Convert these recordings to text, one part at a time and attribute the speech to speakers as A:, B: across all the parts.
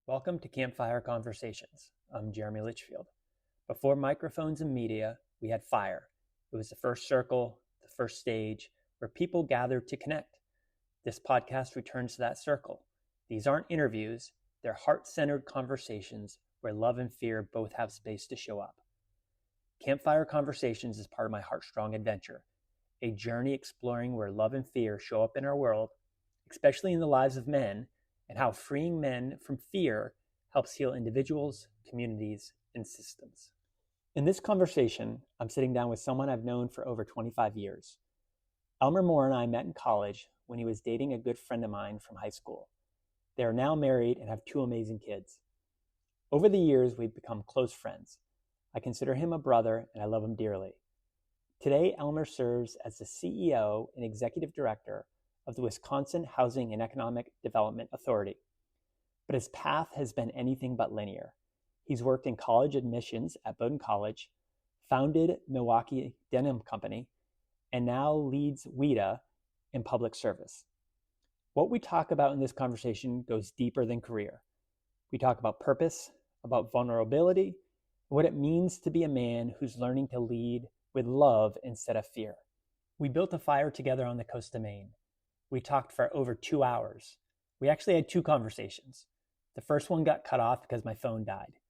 A: Welcome to Campfire Conversations. I'm Jeremy Litchfield. Before microphones and media, we had fire. It was the first circle, the first stage, where people gathered to connect. This podcast returns to that circle. These aren't interviews, they're heart-centered conversations where love and fear both have space to show up. Campfire Conversations is part of my Heartstrong adventure, a journey exploring where love and fear show up in our world, especially in the lives of men, and how freeing men from fear helps heal individuals, communities, and systems. In this conversation, I'm sitting down with someone I've known for over 25 years. Elmer Moore and I met in college when he was dating a good friend of mine from high school. They are now married and have two amazing kids. Over the years, we've become close friends. I consider him a brother and I love him dearly. Today, Elmer serves as the CEO and executive director of the Wisconsin Housing and Economic Development Authority. But his path has been anything but linear. He's worked in college admissions at Bowdoin College, founded Milwaukee Denim Company, and now leads WIDA in public service. What we talk about in this conversation goes deeper than career. We talk about purpose, about vulnerability, and what it means to be a man who's learning to lead with love instead of fear. We built a fire together on the coast of Maine. We talked for over 2 hours. We actually had two conversations. The first one got cut off because my phone died.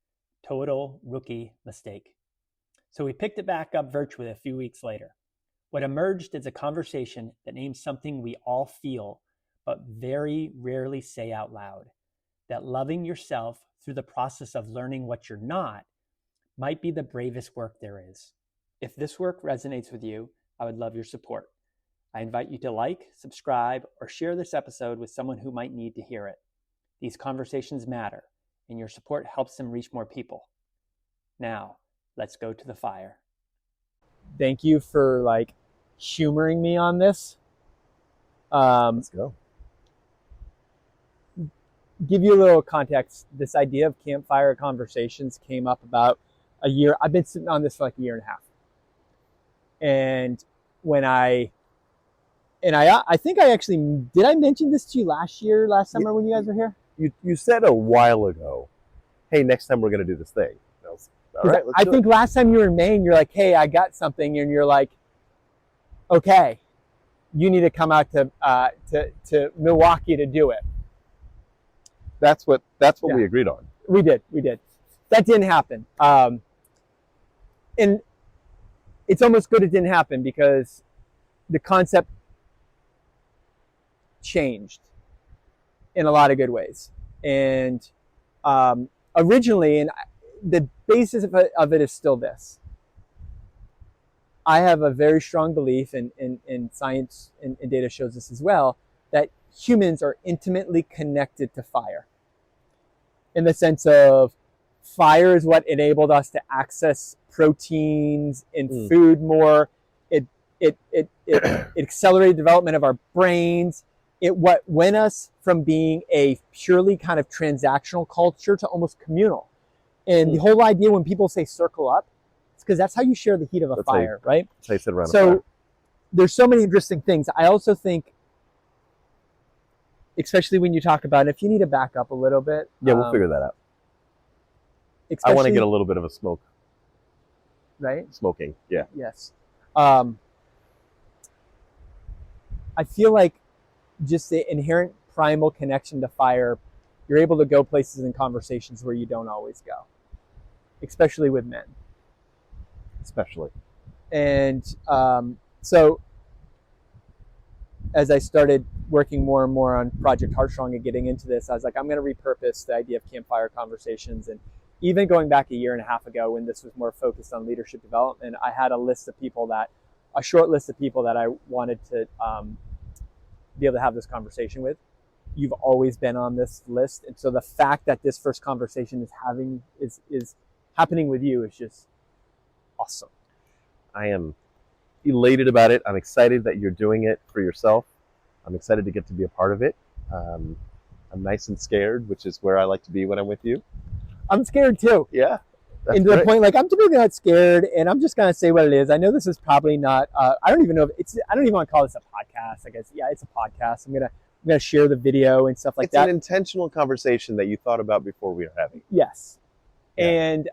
A: Total rookie mistake. So we picked it back up virtually a few weeks later. What emerged is a conversation that names something we all feel, but very rarely say out loud. That loving yourself through the process of learning what you're not might be the bravest work there is. If this work resonates with you, I would love your support. I invite you to like, subscribe, or share this episode with someone who might need to hear it. These conversations matter, and your support helps them reach more people. Now, let's go to the fire. Thank you for humoring me on this.
B: Let's go.
A: Give you a little context. This idea of Campfire Conversations came up about a year. I've been sitting on this for like a year and a half. And when I think I actually, did I mention this to you last summer when you guys were here?
B: You said a while ago, hey, next time we're going to do this thing. All right,
A: I think last time you were in Maine, you're like, hey, I got something. And you're like, okay, you need to come out to Milwaukee to do it.
B: That's what we agreed on.
A: We did. That didn't happen. And it's almost good it didn't happen because the concept changed in a lot of good ways. And originally, and the basis of it is still this. I have a very strong belief, and science and data shows this as well, that humans are intimately connected to fire. In the sense of fire is what enabled us to access proteins in food more. It accelerated development of our brains. It what went us from being a purely kind of transactional culture to almost communal. And the whole idea when people say circle up, it's because that's how you share the heat of a fire, right?
B: That's how you sit around a
A: so
B: fire.
A: There's so many interesting things. I also think, especially when you talk about, if you need to back up a little bit.
B: Yeah, we'll figure that out. I want to get a little bit of a smoke.
A: Right?
B: Smoking, yeah.
A: Yes. I feel like just the inherent primal connection to fire, you're able to go places in conversations where you don't always go, especially with men.
B: Especially.
A: And so as I started working more and more on Project Heartstrong and getting into this, I was like, I'm going to repurpose the idea of Campfire Conversations. And even going back a year and a half ago when this was more focused on leadership development, I had a short list of people that I wanted to be able to have this conversation with. You've always been on this list. And so the fact that this first conversation is happening with you is just awesome.
B: I am elated about it. I'm excited that you're doing it for yourself. I'm excited to get to be a part of it. I'm nice and scared, which is where I like to be when I'm with you.
A: I'm scared too.
B: Yeah.
A: And to the point, I'm typically not scared, and I'm just going to say what it is. I know this is probably not, I don't even know if I don't even want to call this a podcast. I guess, yeah, it's a podcast. I'm going to I'm gonna share the video and stuff like
B: It's
A: that.
B: an intentional conversation that you thought about before we were having.
A: Yes.
B: Yeah.
A: And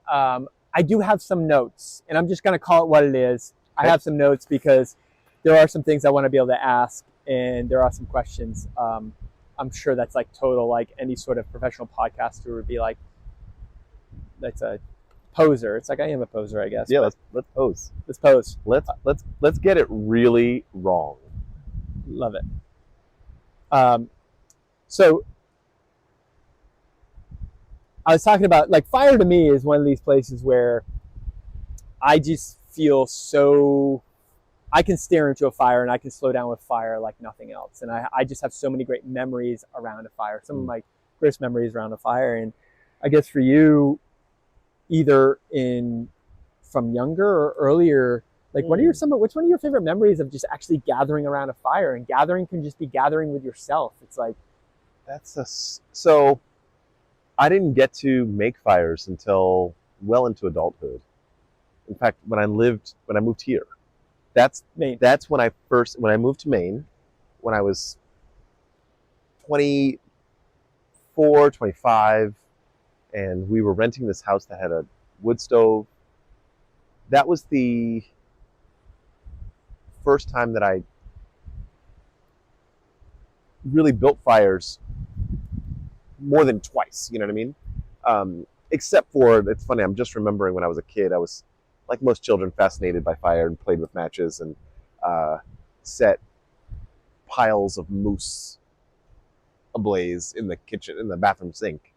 A: I do have some notes, and I'm just gonna call it what it is.
B: Okay.
A: I have some notes because there are some things I want to be able to ask, and there are some questions. I'm sure that's like total, like any sort of professional podcaster would be like, that's a poser. It's like, I am a poser, I guess.
B: Yeah, let's pose.
A: Let's pose.
B: Let's get it really wrong.
A: Love it. So I was talking about, like, fire to me is one of these places where I just feel so, I can stare into a fire and I can slow down with fire like nothing else. And I just have so many great memories around a fire. Some of my greatest memories around a fire. And I guess for you, either from younger or earlier, like which one of your favorite memories of just actually gathering around a fire? And gathering can just be gathering with yourself. It's like,
B: so I didn't get to make fires until well into adulthood. In fact, when I moved here, that's
A: Maine.
B: That's when I moved to Maine, when I was 24, 25, and we were renting this house that had a wood stove. That was the first time that I really built fires more than twice, you know what I mean? Except for, it's funny, I'm just remembering when I was a kid, I was, like most children, fascinated by fire and played with matches and set piles of mousse ablaze in the kitchen, in the bathroom sink.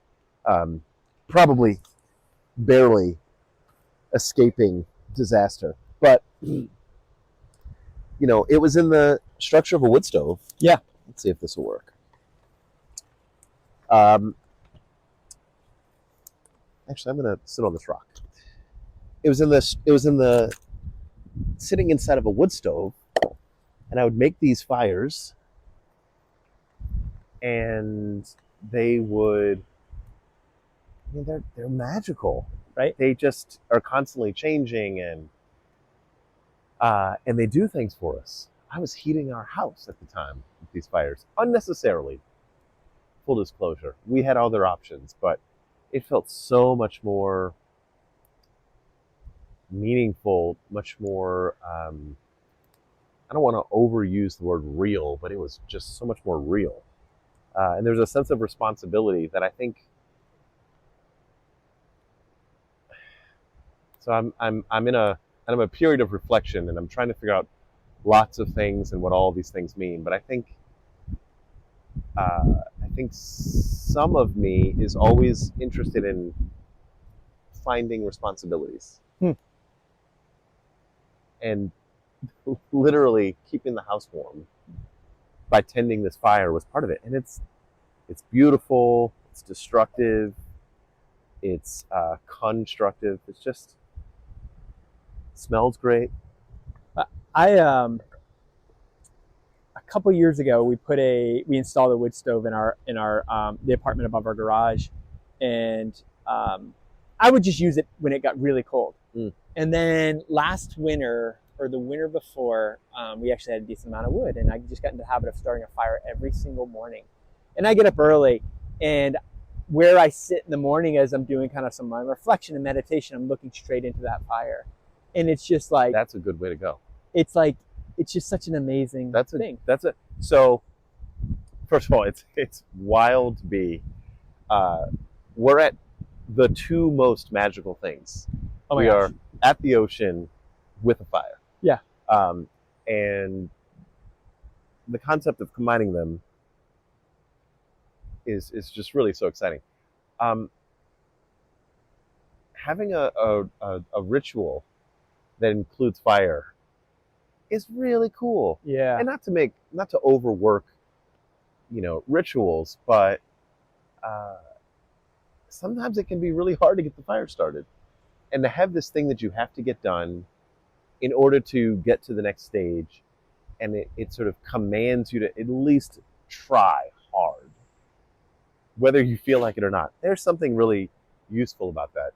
B: Probably barely escaping disaster. But, you know, it was in the structure of a wood stove.
A: Yeah.
B: Let's see if this will work. Actually, I'm going to sit on this rock. It was in the sitting inside of a wood stove, and I would make these fires, and they would, I mean, they're magical, right? They just are constantly changing, and they do things for us. I was heating our house at the time with these fires, unnecessarily. Full disclosure, we had other options, but it felt so much more meaningful, much more, I don't want to overuse the word real, but it was just so much more real. And there's a sense of responsibility that I think, so I'm in a period of reflection, and I'm trying to figure out lots of things and what all these things mean. But I think some of me is always interested in finding responsibilities. And literally keeping the house warm by tending this fire was part of it. And it's beautiful, it's destructive, it's constructive. It's just, it smells great.
A: A couple years ago, we installed a wood stove in our the apartment above our garage, and I would just use it when it got really cold. And then last winter, or the winter before, we actually had a decent amount of wood, and I just got into the habit of starting a fire every single morning. And I get up early, and where I sit in the morning as I'm doing kind of some reflection and meditation, I'm looking straight into that fire. And it's just like,
B: that's a good way to go.
A: It's like, it's just such an amazing thing.
B: So, first of all, it's wild to be, we're at the two most magical things.
A: Oh my
B: we
A: gosh.
B: are at the ocean with a fire.
A: Yeah.
B: And the concept of combining them is just really so exciting. Having a ritual that includes fire is really cool.
A: Yeah.
B: And not to overwork, rituals, but sometimes it can be really hard to get the fire started. And to have this thing that you have to get done in order to get to the next stage, and it sort of commands you to at least try hard, whether you feel like it or not. There's something really useful about that.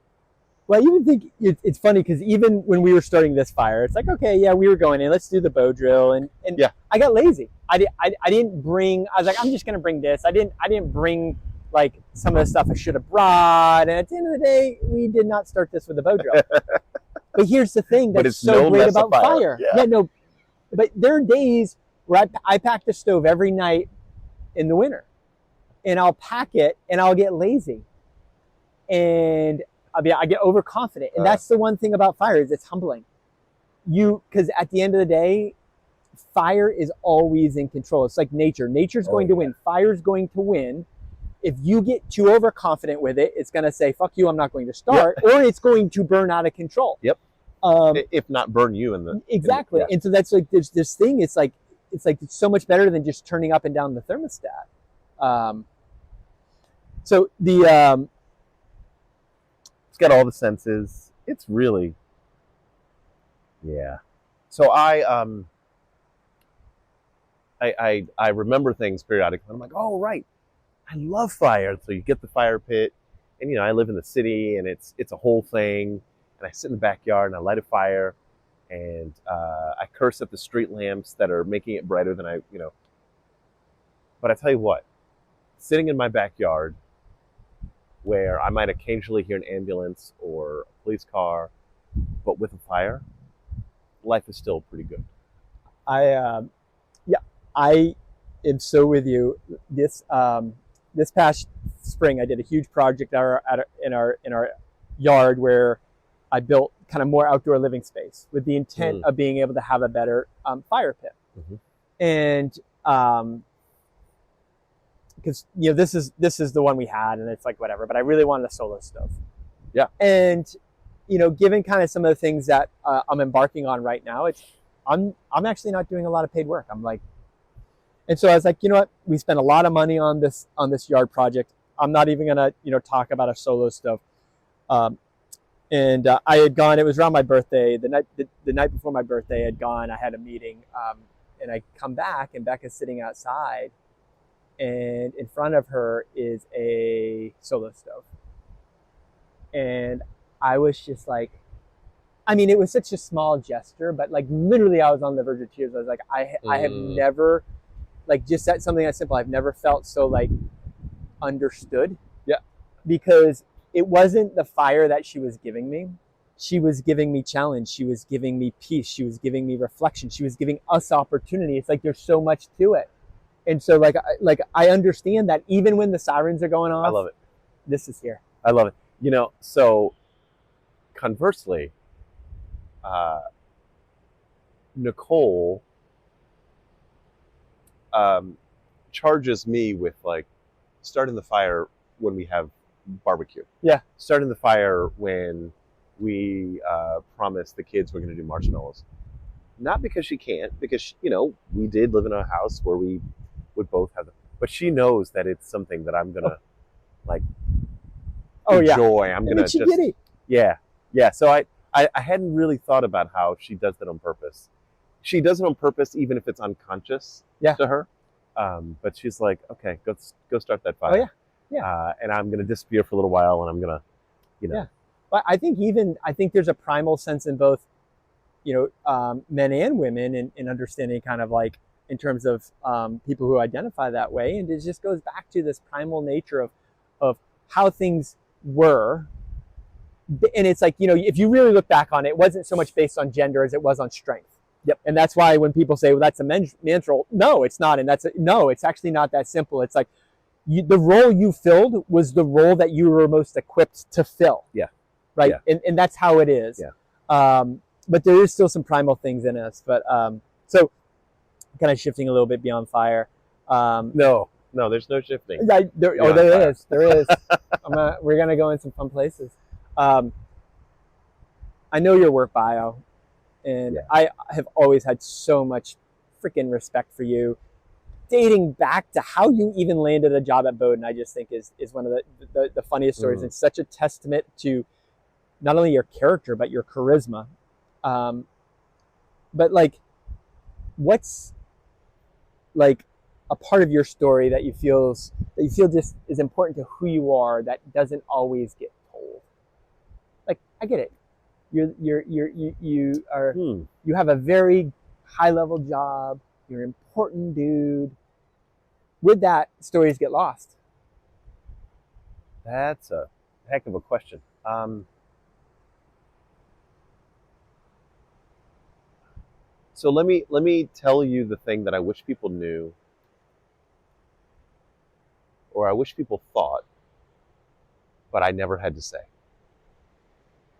A: Well, I even think it's funny because even when we were starting this fire, it's like, okay, yeah, we were going in, let's do the bow drill, and
B: Yeah.
A: I got lazy. I didn't bring. I was like, I'm just gonna bring this. I didn't bring like some of the stuff I should have brought. And at the end of the day, we did not start this with the bow drill. But here's the thing that's so great about fire. Yeah, no, but there are days where I pack the stove every night in the winter, and I'll pack it, and I'll get lazy, and I get overconfident, and that's the one thing about fire is it's humbling. Because at the end of the day, fire is always in control. It's like nature. Nature's going to win. Fire's going to win. If you get too overconfident with it, it's going to say, fuck you, I'm not going to start, or it's going to burn out of control.
B: Yep. If not burn you in the...
A: Exactly. And so that's like, there's this thing, it's so much better than just turning up and down the thermostat. So the...
B: it's got all the senses. It's really... Yeah. So I remember things periodically. I'm like, oh, right. I love fire. So you get the fire pit, and I live in the city, and it's a whole thing. And I sit in the backyard and I light a fire, and I curse at the street lamps that are making it brighter than But I tell you what, sitting in my backyard, where I might occasionally hear an ambulance or a police car, but with a fire, life is still pretty good.
A: I am so with you. This past spring, I did a huge project in our yard where I built kind of more outdoor living space with the intent of being able to have a better fire pit.
B: Mm-hmm.
A: And because this is the one we had, and it's like whatever. But I really wanted a solo stove.
B: Yeah.
A: And given kind of some of the things that I'm embarking on right now, I'm actually not doing a lot of paid work. I'm like. And so I was like, you know what? We spent a lot of money on this yard project. I'm not even gonna, talk about a solo stove. And I had gone. It was around my birthday. The night before my birthday, I had gone. I had a meeting, and I come back, and Becca's sitting outside, and in front of her is a solo stove. And I was just like, I mean, it was such a small gesture, but like literally, I was on the verge of tears. I was like, I have never. Like just that something that simple. I've never felt so like understood.
B: Yeah.
A: Because it wasn't the fire that she was giving me. She was giving me challenge. She was giving me peace. She was giving me reflection. She was giving us opportunity. It's like there's so much to it. And so like I understand that even when the sirens are going off.
B: I love it.
A: This is here.
B: I love it. So conversely, Nicole charges me with like starting the fire when we have barbecue.
A: Yeah.
B: Starting the fire when we promised the kids we're going to do marshmallows. Not because she can't, because we did live in a house where we would both have them. But she knows that it's something that I'm gonna enjoy.
A: Yeah.
B: I'm gonna just
A: giddy.
B: Yeah. So I hadn't really thought about how she does that on purpose. She does it on purpose, even if it's unconscious to her. But she's like, okay, go start that fire.
A: Oh, yeah.
B: And I'm going to disappear for a little while, and I'm going to,
A: Yeah. But I think there's a primal sense in both, men and women in understanding kind of like in terms of people who identify that way. And it just goes back to this primal nature of how things were. And it's like, if you really look back on it, it wasn't so much based on gender as it was on strength. Yep. And that's why when people say, well, that's a men's role, no, it's not. And no, it's actually not that simple. It's like the role you filled was the role that you were most equipped to fill.
B: Yeah.
A: Right. Yeah. And that's how it is.
B: Yeah.
A: But there is still some primal things in us. But so kind of shifting a little bit beyond fire.
B: No, there's no shifting.
A: There is. We're going to go in some fun places. I know your work bio. And yeah. I have always had so much freaking respect for you, dating back to how you even landed a job at Bowdoin. I just think is one of the funniest stories. It's such a testament to not only your character but your charisma. But like, what's like a part of your story that you feel just is important to who you are that doesn't always get told? like, I get it. You are,
B: Hmm.
A: you have a very high level job. You're an important dude. With that, stories get lost.
B: That's a heck of a question. So let me tell you the thing that I wish people knew, or I wish people thought, but I never had to say.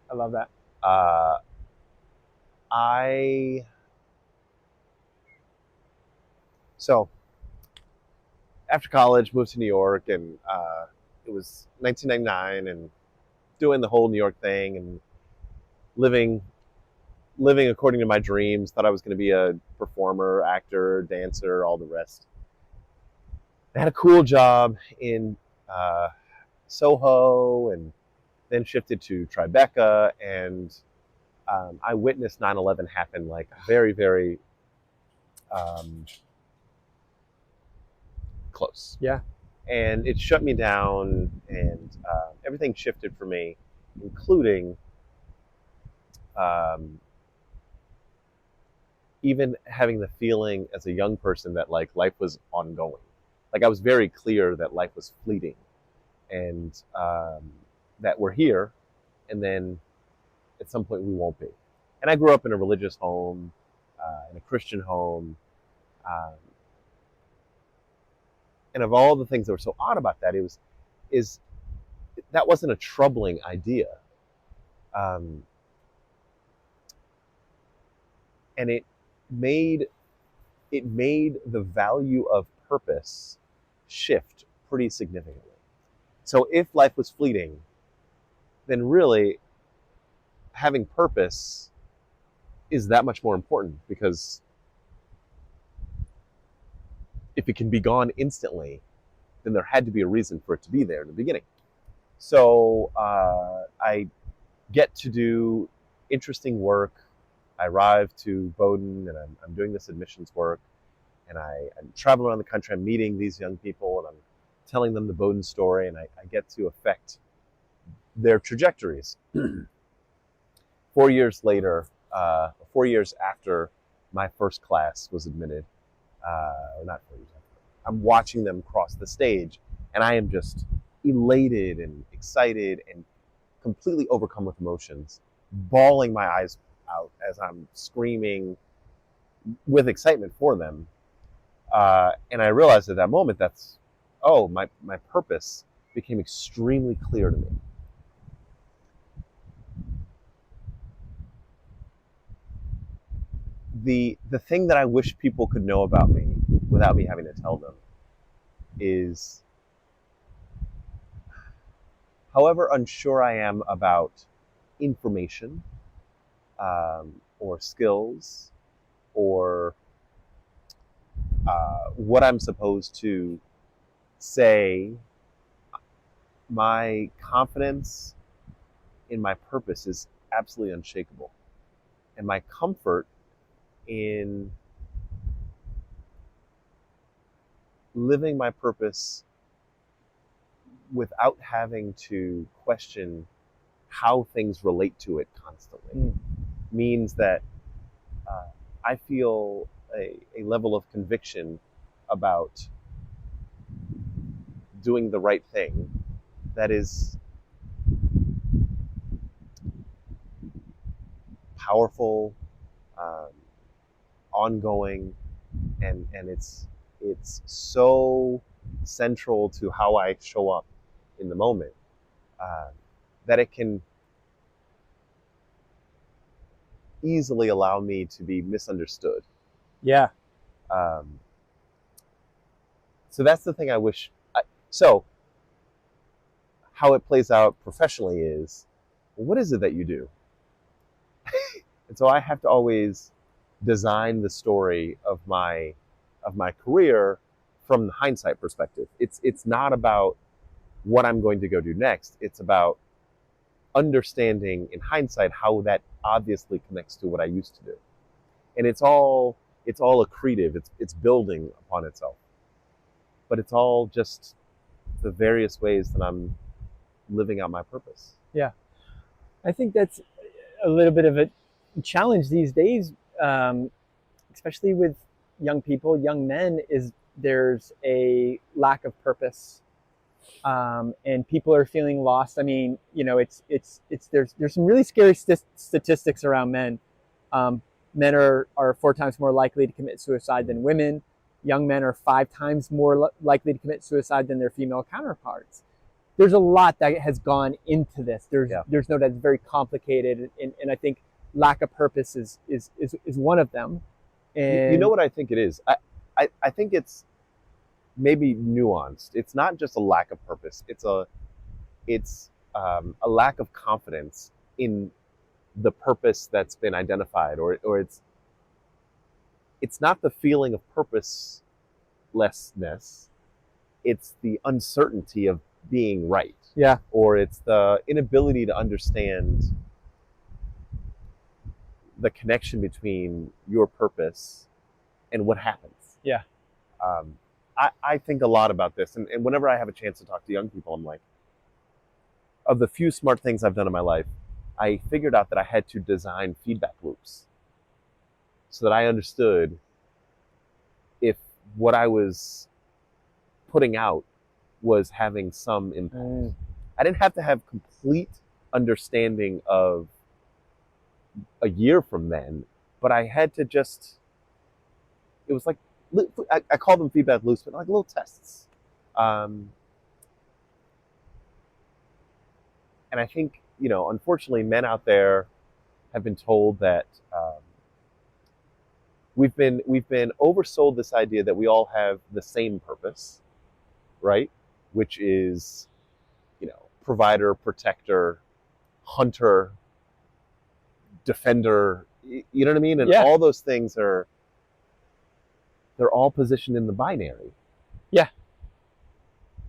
A: I love that.
B: Uh, I so after college moved to New York, and it was 1999, and doing the whole New York thing and living according to my dreams. Thought I was going to be a performer, actor, dancer, all the rest. I had a cool job in uh, Soho, and then shifted to Tribeca, and I witnessed 9/11 happen, like very, very um, close.
A: Yeah.
B: And it shut me down, and everything shifted for me, including um, even having the feeling as a young person that like life was ongoing. Like I was very clear that life was fleeting, and that we're here, and then at some point we won't be. And I grew up in a religious home, in a Christian home, um, and of all the things that were so odd about that, is that wasn't a troubling idea, um, and made it made the value of purpose shift pretty significantly. So if life was fleeting, then really having purpose is that much more important, because if it can be gone instantly, then there had to be a reason for it to be there in the beginning. So I get to do interesting work. I arrive to Bowdoin, and I'm doing this admissions work, and I'm traveling around the country. I'm meeting these young people, and I'm telling them the Bowdoin story, and I get to affect their trajectories. 4 years later, 4 years after my first class was admitted, or not 4 years after, I'm watching them cross the stage, and I am just elated and excited and completely overcome with emotions, bawling my eyes out as I'm screaming with excitement for them. And I realized at that moment my purpose became extremely clear to me. The thing that I wish people could know about me without me having to tell them is, however unsure I am about information, or skills, or what I'm supposed to say, my confidence in my purpose is absolutely unshakable. And my comfort in living my purpose without having to question how things relate to it constantly means that I feel a level of conviction about doing the right thing that is powerful, um, ongoing, and it's so central to how I show up in the moment, uh, that it can easily allow me to be misunderstood.
A: Yeah.
B: Um, so that's the thing I wish. So how it plays out professionally is, well, what is it that you do? And so I have to always design the story of my career from the hindsight perspective. It's not about what I'm going to go do next. It's about understanding in hindsight how that obviously connects to what I used to do. And it's all accretive. It's building upon itself. But it's all just the various ways that I'm living out my purpose.
A: Yeah. I think that's a little bit of a challenge these days, especially with young people, young men, is there's a lack of purpose, and people are feeling lost. I mean, it's there's some really scary statistics around men. Men are 4 times more likely to commit suicide than women. Young men are 5 times more likely to commit suicide than their female counterparts. There's a lot that has gone into this. There's no doubt it's very complicated, and I think lack of purpose is one of them. And
B: You know what I think it is? I think it's maybe nuanced. It's not just a lack of purpose. It's a lack of confidence in the purpose that's been identified, or it's not the feeling of purposelessness. It's the uncertainty of being right.
A: Yeah.
B: Or it's the inability to understand the connection between your purpose and what happens.
A: Yeah.
B: I think a lot about this, and whenever I have a chance to talk to young people, I'm like, of the few smart things I've done in my life, I figured out that I had to design feedback loops so that I understood if what I was putting out was having some impact. I didn't have to have complete understanding of a year from then, but I had to just, it was like, I call them feedback loops, but like little tests. And I think, unfortunately, men out there have been told that we've been oversold this idea that we all have the same purpose, right? Which is, provider, protector, hunter, defender. You know what I mean? And all those things they're all positioned in the binary.
A: Yeah.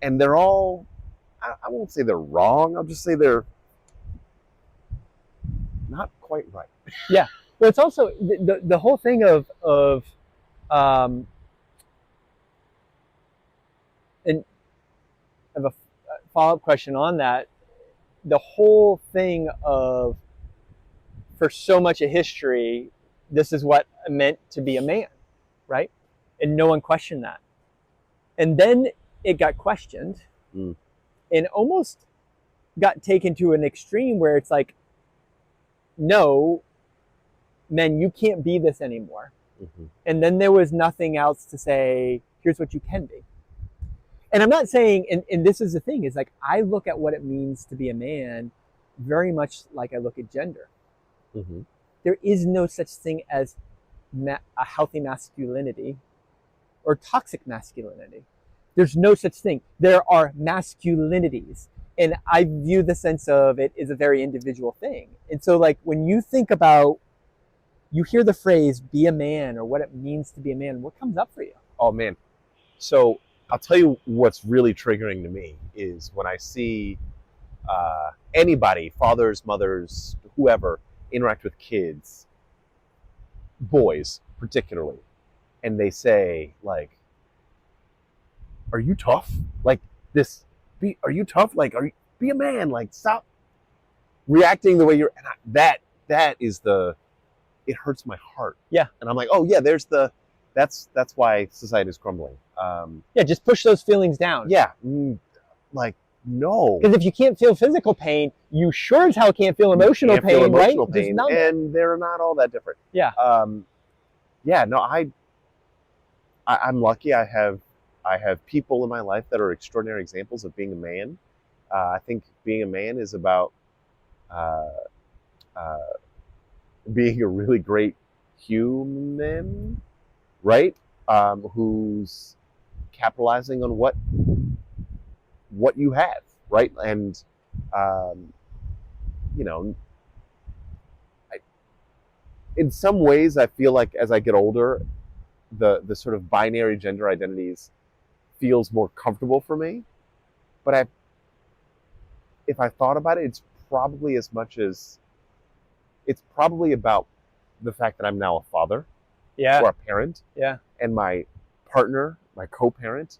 B: And they're all, I won't say they're wrong. I'll just say they're not quite right.
A: Yeah. Well, it's also the whole thing of and of a follow-up question on that. The whole thing of, for so much of history, this is what it meant to be a man, right? And no one questioned that. And then it got questioned and almost got taken to an extreme where it's like, no, men, you can't be this anymore.
B: Mm-hmm.
A: And then there was nothing else to say, here's what you can be. And I'm not saying, and this is the thing, is like, I look at what it means to be a man very much like I look at gender.
B: Mm-hmm.
A: There is no such thing as a healthy masculinity or toxic masculinity. There's no such thing. There are masculinities. And I view the sense of it as a very individual thing. And so, like, when you think about, you hear the phrase, be a man, or what it means to be a man, what comes up for you?
B: Oh, man. So I'll tell you what's really triggering to me is when I see anybody, fathers, mothers, whoever, interact with kids, boys particularly, and they say, like, are you tough? Like, are you tough? Like, be a man. Like, stop reacting the way you're. And that is it hurts my heart.
A: Yeah.
B: And I'm like, oh yeah, that's why society is crumbling.
A: Yeah, just push those feelings down.
B: Yeah. Like, no.
A: Because if you can't feel physical pain, you sure as hell can't feel emotional pain, right?
B: Pain, and they're not all that different.
A: Yeah.
B: Yeah. No, I'm lucky. I have people in my life that are extraordinary examples of being a man. I think being a man is about being a really great human, right? Who's capitalizing on what you have, right? And in some ways, I feel like as I get older, the sort of binary gender identities feels more comfortable for me. But if I thought about it, it's probably about the fact that I'm now a father, or a parent, and my partner, my co-parent,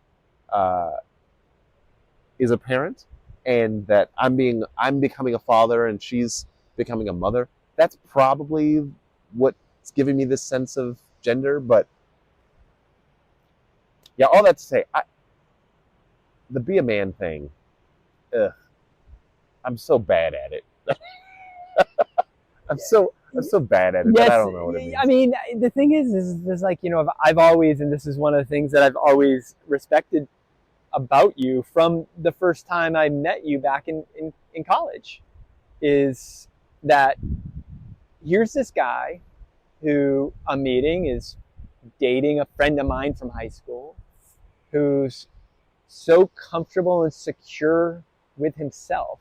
B: is a parent, and that I'm becoming a father, and she's becoming a mother. That's probably what's giving me this sense of gender. But yeah, all that to say, the be a man thing, ugh, I'm so bad at it. I'm so bad at it that I don't know what it means.
A: I mean, the thing is like, I've always, and this is one of the things that I've always respected about you from the first time I met you back in college, is that here's this guy who I'm meeting is dating a friend of mine from high school, who's so comfortable and secure with himself,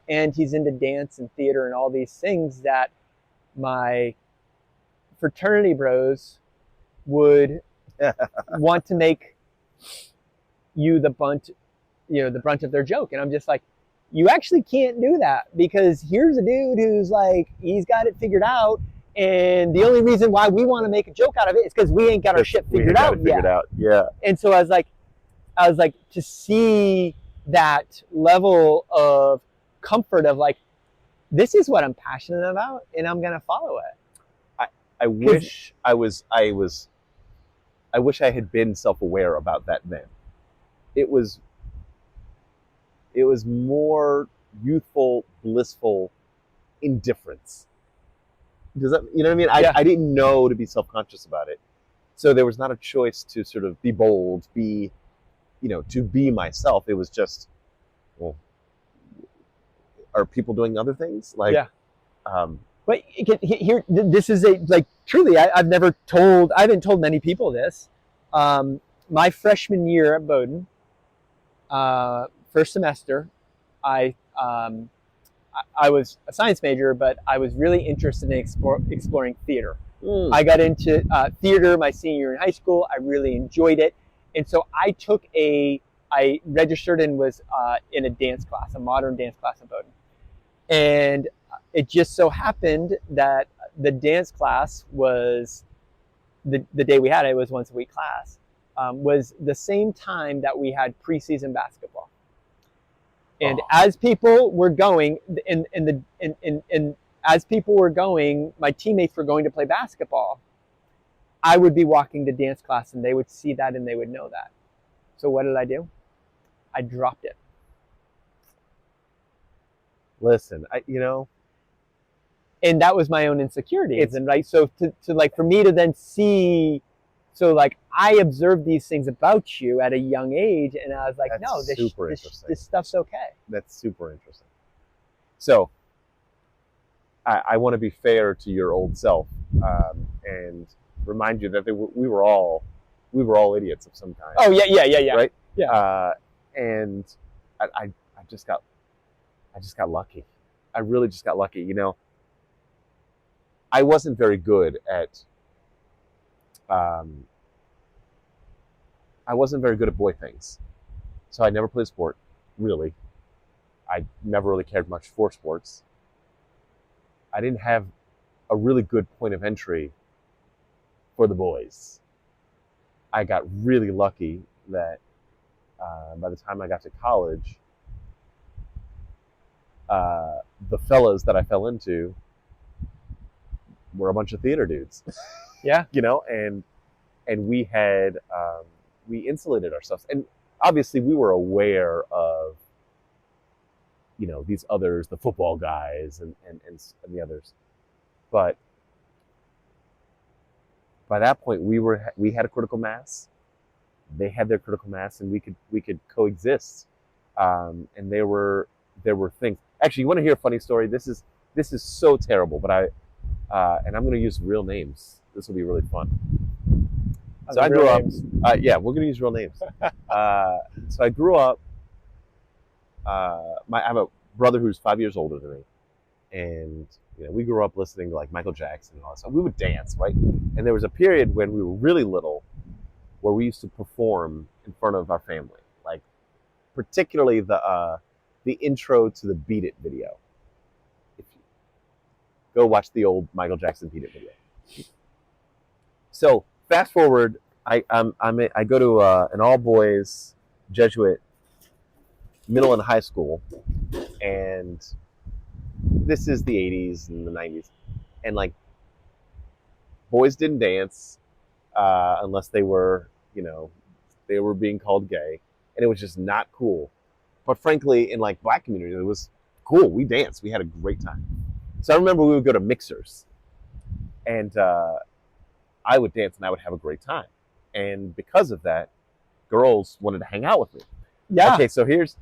A: and he's into dance and theater and all these things that my fraternity bros would want to make you the brunt of their joke. And I'm just like, you actually can't do that, because here's a dude who's like, he's got it figured out, and the only reason why we want to make a joke out of it is because we ain't got our shit figured out yet.
B: Yeah.
A: And so I was like, to see that level of comfort of like, this is what I'm passionate about, and I'm gonna follow it.
B: I wish I had been self-aware about that then. It was more youthful, blissful indifference. Does that, you know what I mean?
A: Yeah.
B: I didn't know to be self-conscious about it. So there was not a choice to sort of be bold, to be myself. It was just, well, are people doing other things? Like,
A: yeah. But here, this is truly, I haven't told many people this. My freshman year at Bowdoin, first semester, I was a science major, but I was really interested in exploring theater. I got into theater my senior year in high school. I really enjoyed it. And so I registered and was in a dance class, a modern dance class at Bowdoin. And it just so happened that the dance class was, the day we had it was once a week class, was the same time that we had preseason basketball. And as people were going, as people were going, my teammates were going to play basketball, I would be walking to dance class, and they would see that and they would know that. So what did I do? I dropped it.
B: Listen,
A: and that was my own insecurities. And right, so to like, for me to then see, so like, I observed these things about you at a young age, and I was like, no, this stuff's okay.
B: That's super interesting. So I want to be fair to your old self, and remind you that we were all idiots of some kind.
A: Oh yeah.
B: Right?
A: Yeah.
B: And I just got lucky. I really just got lucky. I wasn't very good at boy things. So I never played sport, really. I never really cared much for sports. I didn't have a really good point of entry for the boys. I got really lucky that by the time I got to college, the fellas that I fell into were a bunch of theater dudes.
A: Yeah.
B: And we had, we insulated ourselves. And obviously we were aware of, these others, the football guys and the others. But by that point we had a critical mass. They had their critical mass, and we could coexist. And there were things. Actually, you want to hear a funny story? This is so terrible, but and I'm going to use real names. This will be really fun. So I grew up. Yeah, we're going to use real names. So I grew up. I have a brother who's 5 years older than me, and we grew up listening to like Michael Jackson and all that stuff. We would dance, right? And there was a period when we were really little, where we used to perform in front of our family, like particularly the intro to the Beat It video. If you go watch the old Michael Jackson Beat It video. So fast forward, I go to an all boys Jesuit middle and high school, and this is the 80s and the 90s, and like boys didn't dance unless they were, they were being called gay, and it was just not cool. But frankly, in like black community, it was cool. We danced. We had a great time. So I remember we would go to mixers, and I would dance and I would have a great time. And because of that, girls wanted to hang out with me.
A: Yeah.
B: Okay, so here's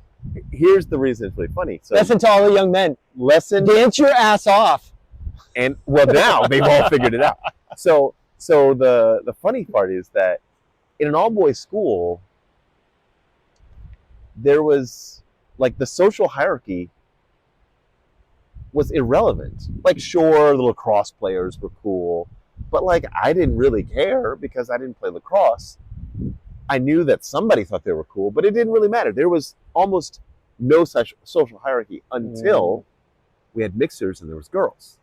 B: the reason it's really funny. So
A: Listen to all the young men.
B: lesson,
A: Dance your ass off.
B: and well, now they've all figured it out. So the funny part is that in an all boys school, there was like the social hierarchy was irrelevant. Like, sure, the lacrosse players were cool, but like I didn't really care because I didn't play lacrosse. I knew that somebody thought they were cool, but it didn't really matter. There was almost no such social hierarchy until we had mixers and there was girls.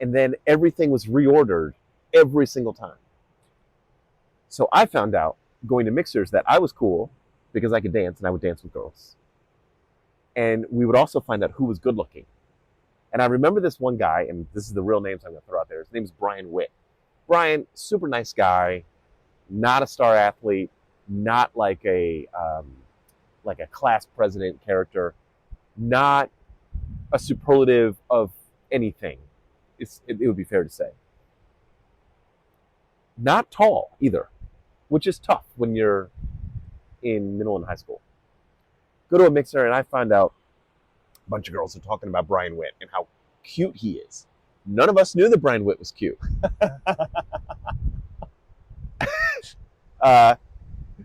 B: And then everything was reordered every single time. So I found out going to mixers that I was cool because I could dance and I would dance with girls. And we would also find out who was good looking. And I remember this one guy, and this is the real names I'm going to throw out there. His name is Brian Witt. Brian, super nice guy, not a star athlete, not like a class president character, not a superlative of anything. It would be fair to say. Not tall either, which is tough when you're in middle and high school. Go to a mixer and I find out a bunch of girls are talking about Brian Witt and how cute he is. None of us knew that Brian Witt was cute.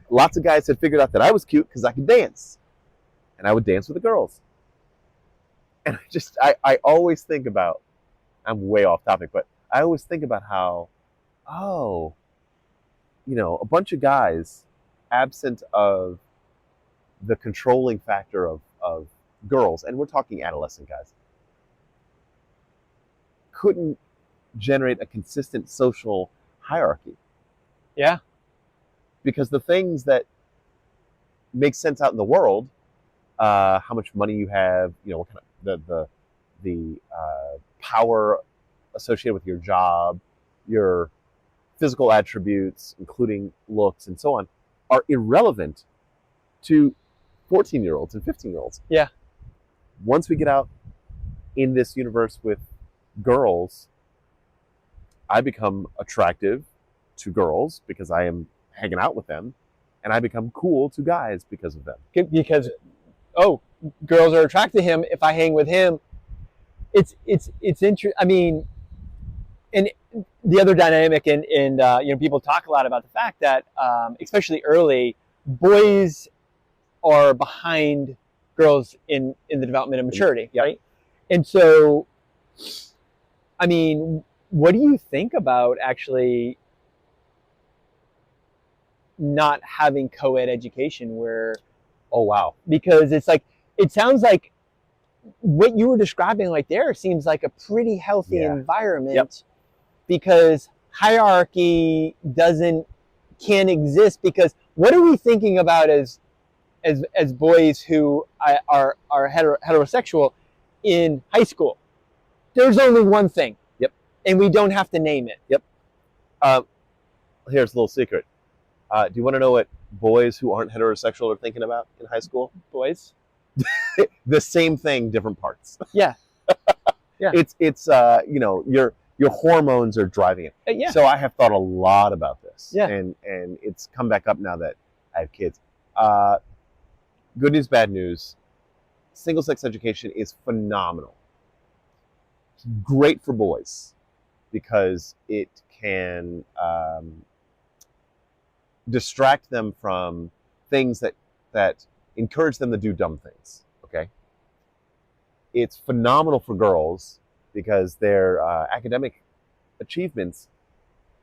B: Lots of guys had figured out that I was cute because I could dance. And I would dance with the girls. And I always think about, I'm way off topic, but I always think about how, a bunch of guys, absent of the controlling factor of girls, and we're talking adolescent guys, couldn't generate a consistent social hierarchy.
A: Yeah.
B: Because the things that make sense out in the world, how much money you have, what kind of the power associated with your job, your physical attributes, including looks and so on, are irrelevant to 14-year-olds and 15-year-olds.
A: Yeah.
B: Once we get out in this universe with girls, I become attractive to girls because I am hanging out with them, and I become cool to guys because of them.
A: Because, girls are attracted to him. If I hang with him, it's interesting. I mean, and the other dynamic, and people talk a lot about the fact that, especially early, boys are behind girls in the development of maturity, right? And so, I mean, what do you think about actually not having co-ed education where, because it's like, it sounds like what you were describing right there seems like a pretty healthy environment, because hierarchy can't exist, because what are we thinking about as boys who are heterosexual in high school? There's only one thing. And we don't have to name it.
B: Here's a little secret. Do you want to know what boys who aren't heterosexual are thinking about in high school?
A: Boys?
B: The same thing, different parts.
A: Yeah.
B: It's your hormones are driving it. So I have thought a lot about this. And it's come back up now that I have kids. Good news, bad news. Single-sex education is phenomenal. It's great for boys because it can distract them from things that encourage them to do dumb things. Okay. It's phenomenal for girls because their academic achievements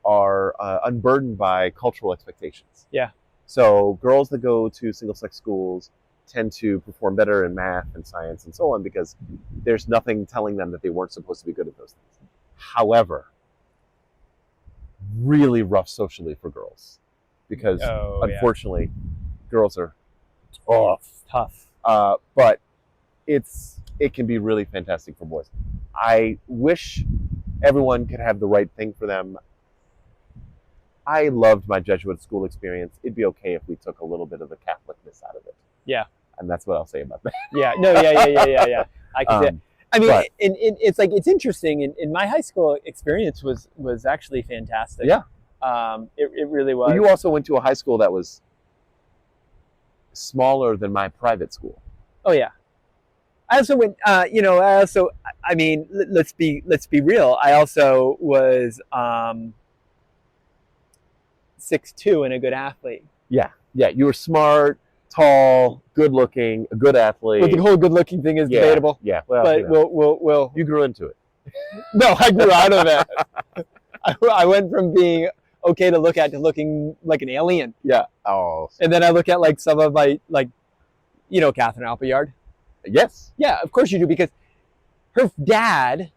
B: are unburdened by cultural expectations.
A: Yeah.
B: So girls that go to single-sex schools tend to perform better in math and science and so on because there's nothing telling them that they weren't supposed to be good at those things. However, really rough socially for girls because unfortunately girls are tough.
A: Tough.
B: But it's it can be really fantastic for boys. I wish everyone could have the right thing for them. I loved my Jesuit school experience. It'd be okay if we took a little bit of the Catholicness out of it.
A: Yeah.
B: And that's what I'll say about that.
A: Yeah. No. Yeah. I can see it. I mean,
B: but-
A: it's like, it's interesting. In my high school experience was actually fantastic.
B: Yeah.
A: It really was.
B: Well, you also went to a high school that was smaller than my private school.
A: Oh yeah. I also went. I mean, let's be real. I also was 6'2" and a good athlete.
B: Yeah. You were smart, tall, good looking, a good athlete.
A: But the whole good looking thing is debatable.
B: Yeah. Well,
A: But we'll.
B: you grew into it.
A: No, I grew out of it. I went from being okay to look at to looking like an alien.
B: Yeah. Oh.
A: And then I look at like some of my Catherine Appleyard.
B: Yes.
A: Yeah, of course you do, because her dad,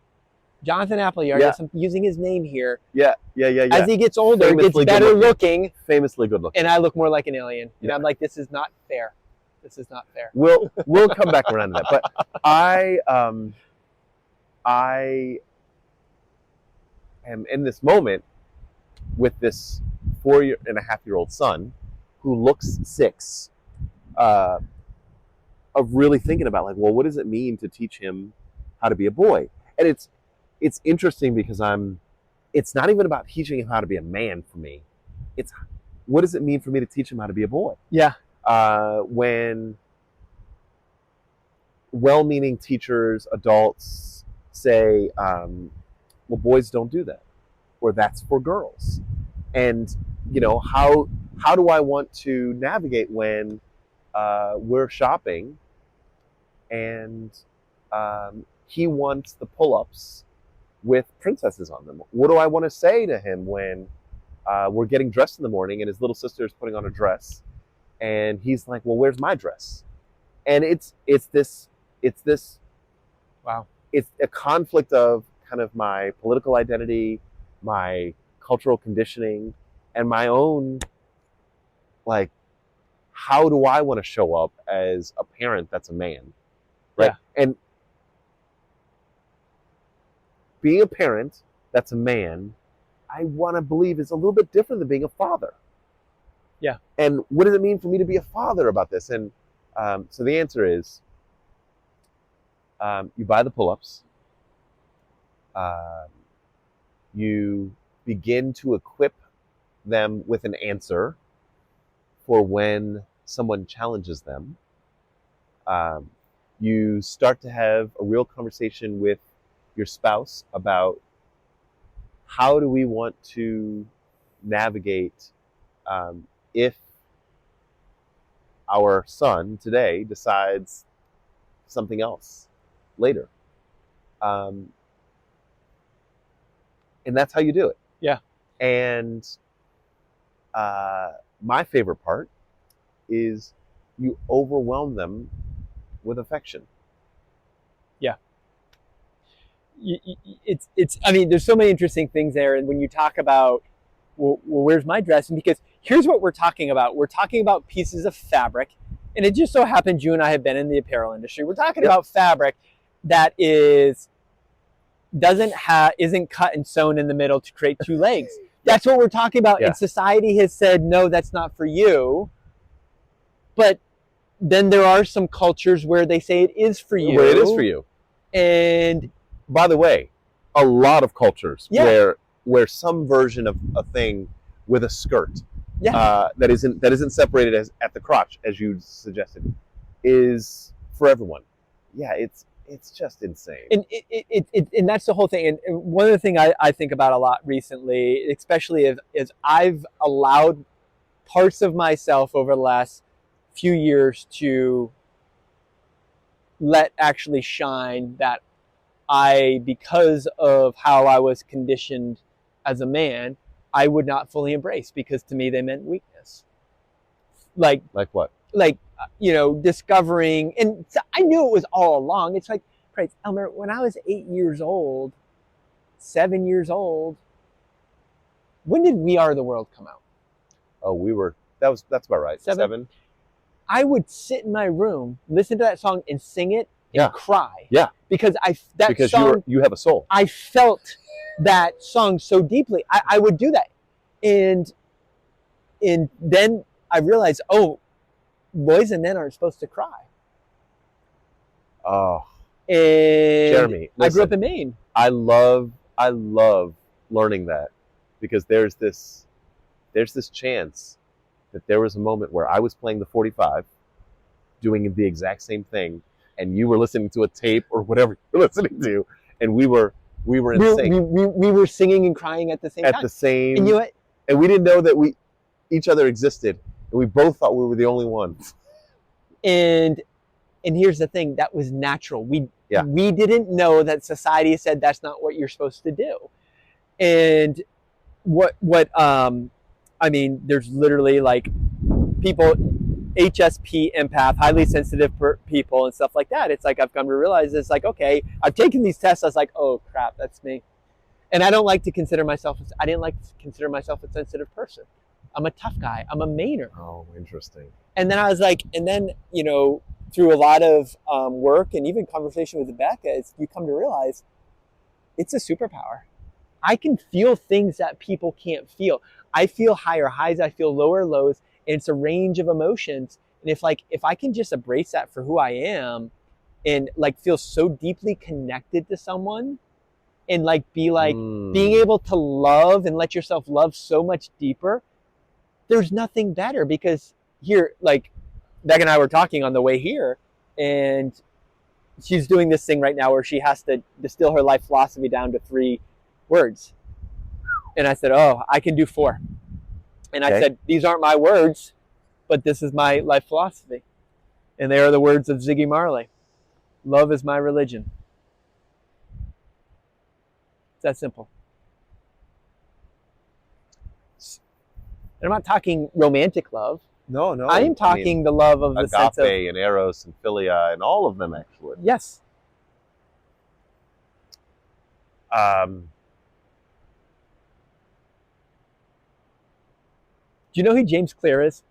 A: Jonathan Appleyard,
B: Yeah.
A: yes, I'm using his name here.
B: Yeah.
A: As he gets older,
B: Famously
A: gets better
B: good-looking.
A: looking,
B: Famously good looking.
A: and I look more like an alien. And
B: Yeah.
A: I'm like, this is not fair. This is not fair.
B: We'll come back around to that. But I am in this moment with this 4.5-year-old son who looks 6, of really thinking about, like, well, what does it mean to teach him how to be a boy? And it's interesting because it's not even about teaching him how to be a man for me. It's what does it mean for me to teach him how to be a boy?
A: Yeah.
B: When well-meaning teachers, adults say, well, boys don't do that, or that's for girls. And, how do I want to navigate when we're shopping and he wants the pull-ups with princesses on them? What do I want to say to him when we're getting dressed in the morning and his little sister is putting on a dress and he's like, well, where's my dress? And it's this
A: Wow.
B: It's a conflict of kind of my political identity, my cultural conditioning, and my own, like, how do I want to show up as a parent that's a man? Right.
A: Yeah.
B: And being a parent that's a man, I want to believe is a little bit different than being a father.
A: Yeah.
B: And what does it mean for me to be a father about this? And so the answer is, you buy the pull-ups. You begin to equip them with an answer for when someone challenges them. You start to have a real conversation with your spouse about how do we want to navigate if our son today decides something else later. And that's how you do it.
A: Yeah.
B: And my favorite part is you overwhelm them with affection.
A: Yeah. It's. I mean, there's so many interesting things there. And when you talk about, well, where's my dress? And because here's what we're talking about. We're talking about pieces of fabric. And it just so happens you and I have been in the apparel industry. We're talking about fabric that isn't cut and sewn in the middle to create two legs. That's what we're talking about.
B: Yeah.
A: And society has said, no, that's not for you. But then there are some cultures where they say it is for you.
B: Where it is for you.
A: And
B: by the way, a lot of cultures where some version of a thing with a skirt that isn't separated as at the crotch, as you suggested, is for everyone. Yeah, it's just insane.
A: And and that's the whole thing. And one of the things I think about a lot recently, especially is I've allowed parts of myself over the last few years to let actually shine that because of how I was conditioned as a man, I would not fully embrace, because to me they meant weakness. Like
B: what?
A: Like, discovering, and I knew it was all along. It's like, Christ, Elmer, when I was 8 years old, 7 years old, when did We Are the World come out?
B: Oh, that's about right. 7.
A: I would sit in my room, listen to that song, and sing it
B: Yeah.
A: cry.
B: Yeah.
A: Because
B: because
A: song,
B: you have a soul.
A: I felt that song so deeply. I would do that. And then I realized, oh, boys and men aren't supposed to cry.
B: Oh,
A: And
B: Jeremy, listen,
A: I grew up in Maine.
B: I love learning that, because there's this chance that there was a moment where I was playing the 45, doing the exact same thing, and you were listening to a tape or whatever you're listening to, and we were in sync.
A: We were singing and crying at the same time.
B: And you know what? And we didn't know that each other existed, and we both thought we were the only ones.
A: And here's the thing, that was natural. We didn't know that society said that's not what you're supposed to do. And I mean, there's literally like people, HSP empath, highly sensitive people and stuff like that. It's like, I've come to realize, it's like, okay, I've taken these tests. I was like, oh crap, that's me. And I didn't like to consider myself a sensitive person. I'm a tough guy. I'm a Mainer.
B: Oh, interesting.
A: And then I was like, through a lot of work and even conversation with Becca, you come to realize it's a superpower. I can feel things that people can't feel. I feel higher highs, I feel lower lows, and it's a range of emotions. And if I can just embrace that for who I am, and like feel so deeply connected to someone, and like be like being able to love and let yourself love so much deeper, there's nothing better. Because here, like Beck and I were talking on the way here, and she's doing this thing right now where she has to distill her life philosophy down to 3 words. And I said, oh, I can do 4. And I said, these aren't my words, but this is my life philosophy. And they are the words of Ziggy Marley. Love is my religion. It's that simple. And I'm not talking romantic love.
B: No.
A: I am talking the love of the sense of
B: agape and eros and philia and all of them, actually.
A: Yes. Do you know who James Clear is?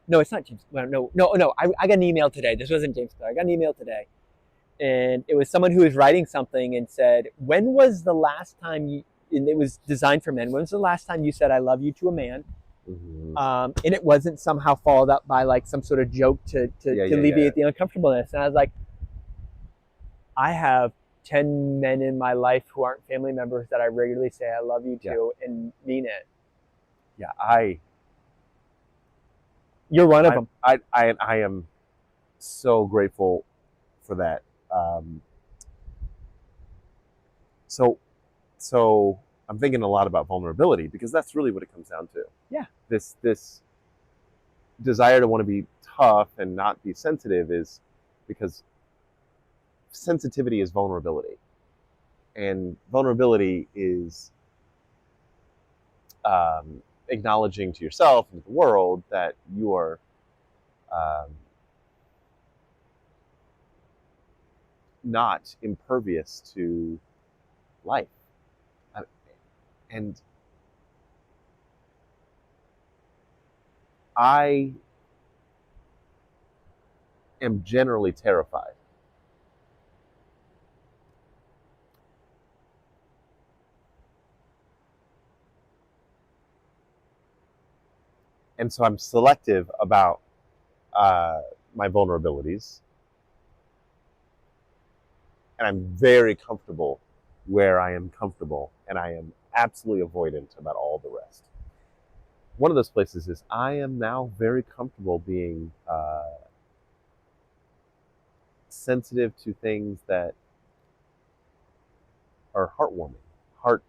A: No, it's not James. No. I got an email today. This wasn't James Clear. I got an email today, and it was someone who was writing something and said, "When was the last time you?" And it was designed for men. When was the last time you said "I love you" to a man? Mm-hmm. And it wasn't somehow followed up by like some sort of joke to alleviate the uncomfortableness. And I was like, I have 10 men in my life who aren't family members that I regularly say I love you to and mean it.
B: Yeah,
A: You're one of them.
B: I am so grateful for that. So I'm thinking a lot about vulnerability, because that's really what it comes down to.
A: Yeah.
B: This desire to want to be tough and not be sensitive is because sensitivity is vulnerability. And vulnerability is acknowledging to yourself and to the world that you are not impervious to life. And I am generally terrified. And so I'm selective about my vulnerabilities. And I'm very comfortable where I am comfortable. And I am absolutely avoidant about all the rest. One of those places is I am now very comfortable being sensitive to things that are heartwarming, heart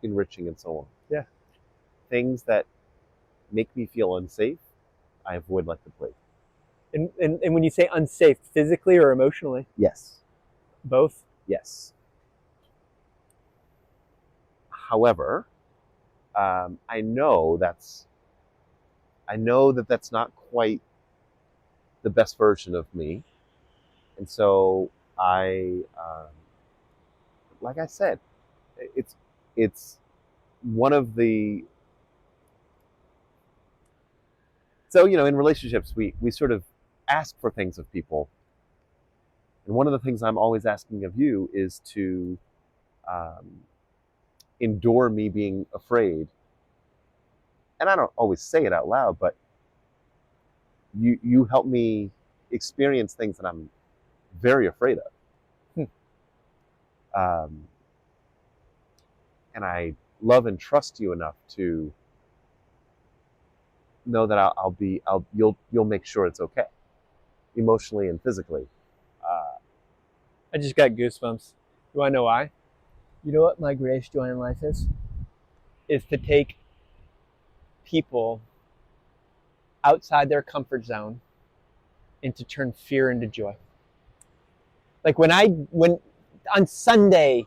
B: enriching, and so on.
A: Yeah.
B: Things that make me feel unsafe, I avoid like the plague.
A: And when you say unsafe, physically or emotionally?
B: Yes.
A: Both?
B: Yes. However, I know that that's not quite the best version of me, and so like I said, it's one of the. So in relationships, we sort of ask for things of people, And one of the things I'm always asking of you is to endure me being afraid. And I don't always say it out loud, but you help me experience things that I'm very afraid of. And I love and trust you enough to know that you'll make sure it's okay, emotionally and physically.
A: I just got goosebumps. You want to know why? You know what my greatest joy in life is? Is to take people outside their comfort zone and to turn fear into joy. Like when on Sunday,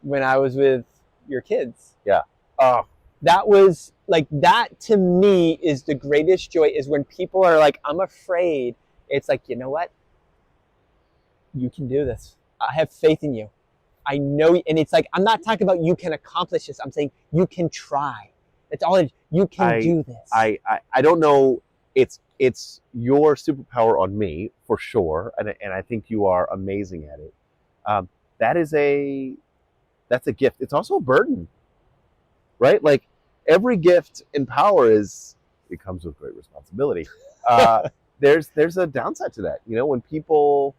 A: when I was with your kids.
B: Yeah. Oh.
A: That was like, that to me is the greatest joy, is when people are like, I'm afraid. It's like, you know what? You can do this. I have faith in you. I know. And it's like, I'm not talking about you can accomplish this. I'm saying you can try. That's all it is. You can do this.
B: I don't know. It's your superpower on me for sure. And I think you are amazing at it. That's a gift. It's also a burden, right? Like every gift and power it comes with great responsibility. There's a downside to that. You know, when people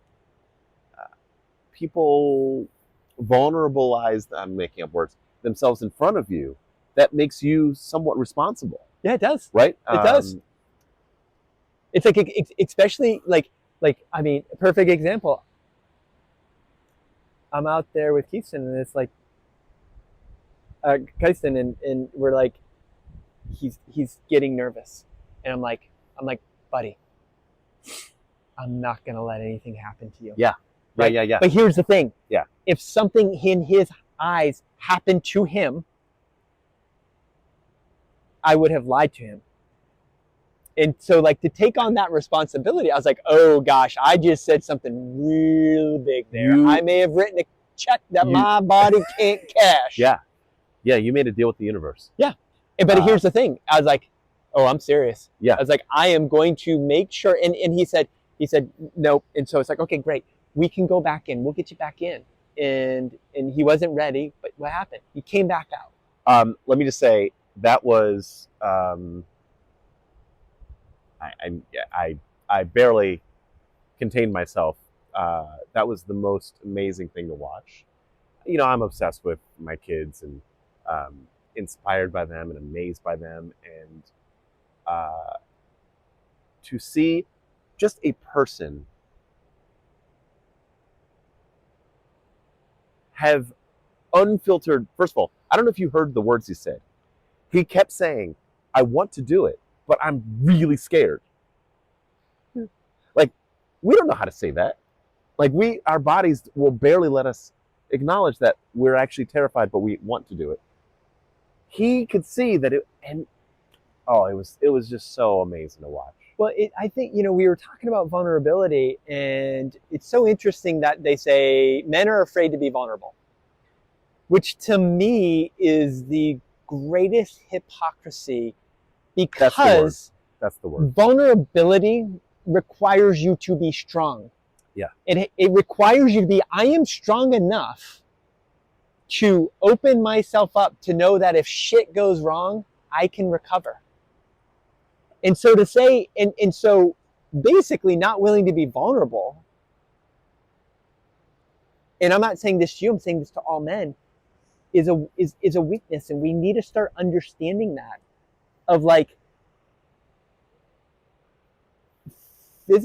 B: vulnerabilize, I'm making up words, themselves in front of you, that makes you somewhat responsible.
A: Yeah, it does.
B: Right?
A: It does. It's like, especially like, I mean, a perfect example. I'm out there with Keithson, and it's like, Keithson, and we're like, he's getting nervous. And I'm like, buddy, I'm not going to let anything happen to you.
B: Yeah.
A: Right?
B: Yeah.
A: But here's the thing.
B: Yeah.
A: If something in his eyes happened to him, I would have lied to him. And so, like, to take on that responsibility, I was like, oh gosh, I just said something real big there. I may have written a check that my body can't cash.
B: Yeah. Yeah, you made a deal with the universe.
A: Yeah. But here's the thing. I was like, oh, I'm serious.
B: Yeah.
A: I was like, I am going to make sure. And he said, nope. And so it's like, okay, great. We can go back in. We'll get you back in. And he wasn't ready, but what happened? He came back out.
B: Let me just say, that was, I barely contained myself. That was the most amazing thing to watch. You know, I'm obsessed with my kids and inspired by them and amazed by them. And to see just a person have unfiltered, first of all, I don't know if you heard the words he said. He kept saying, I want to do it, but I'm really scared. Like, we don't know how to say that. Like, our bodies will barely let us acknowledge that we're actually terrified, but we want to do it. He could see that it was just so amazing to watch.
A: Well, I think, you know, we were talking about vulnerability, and it's so interesting that they say men are afraid to be vulnerable, which to me is the greatest hypocrisy, because
B: that's the word.
A: Vulnerability requires you to be strong.
B: Yeah.
A: It requires you to be, I am strong enough to open myself up to know that if shit goes wrong, I can recover. And so to say, and so basically not willing to be vulnerable, and I'm not saying this to you, I'm saying this to all men, is a weakness, and we need to start understanding that. Of like,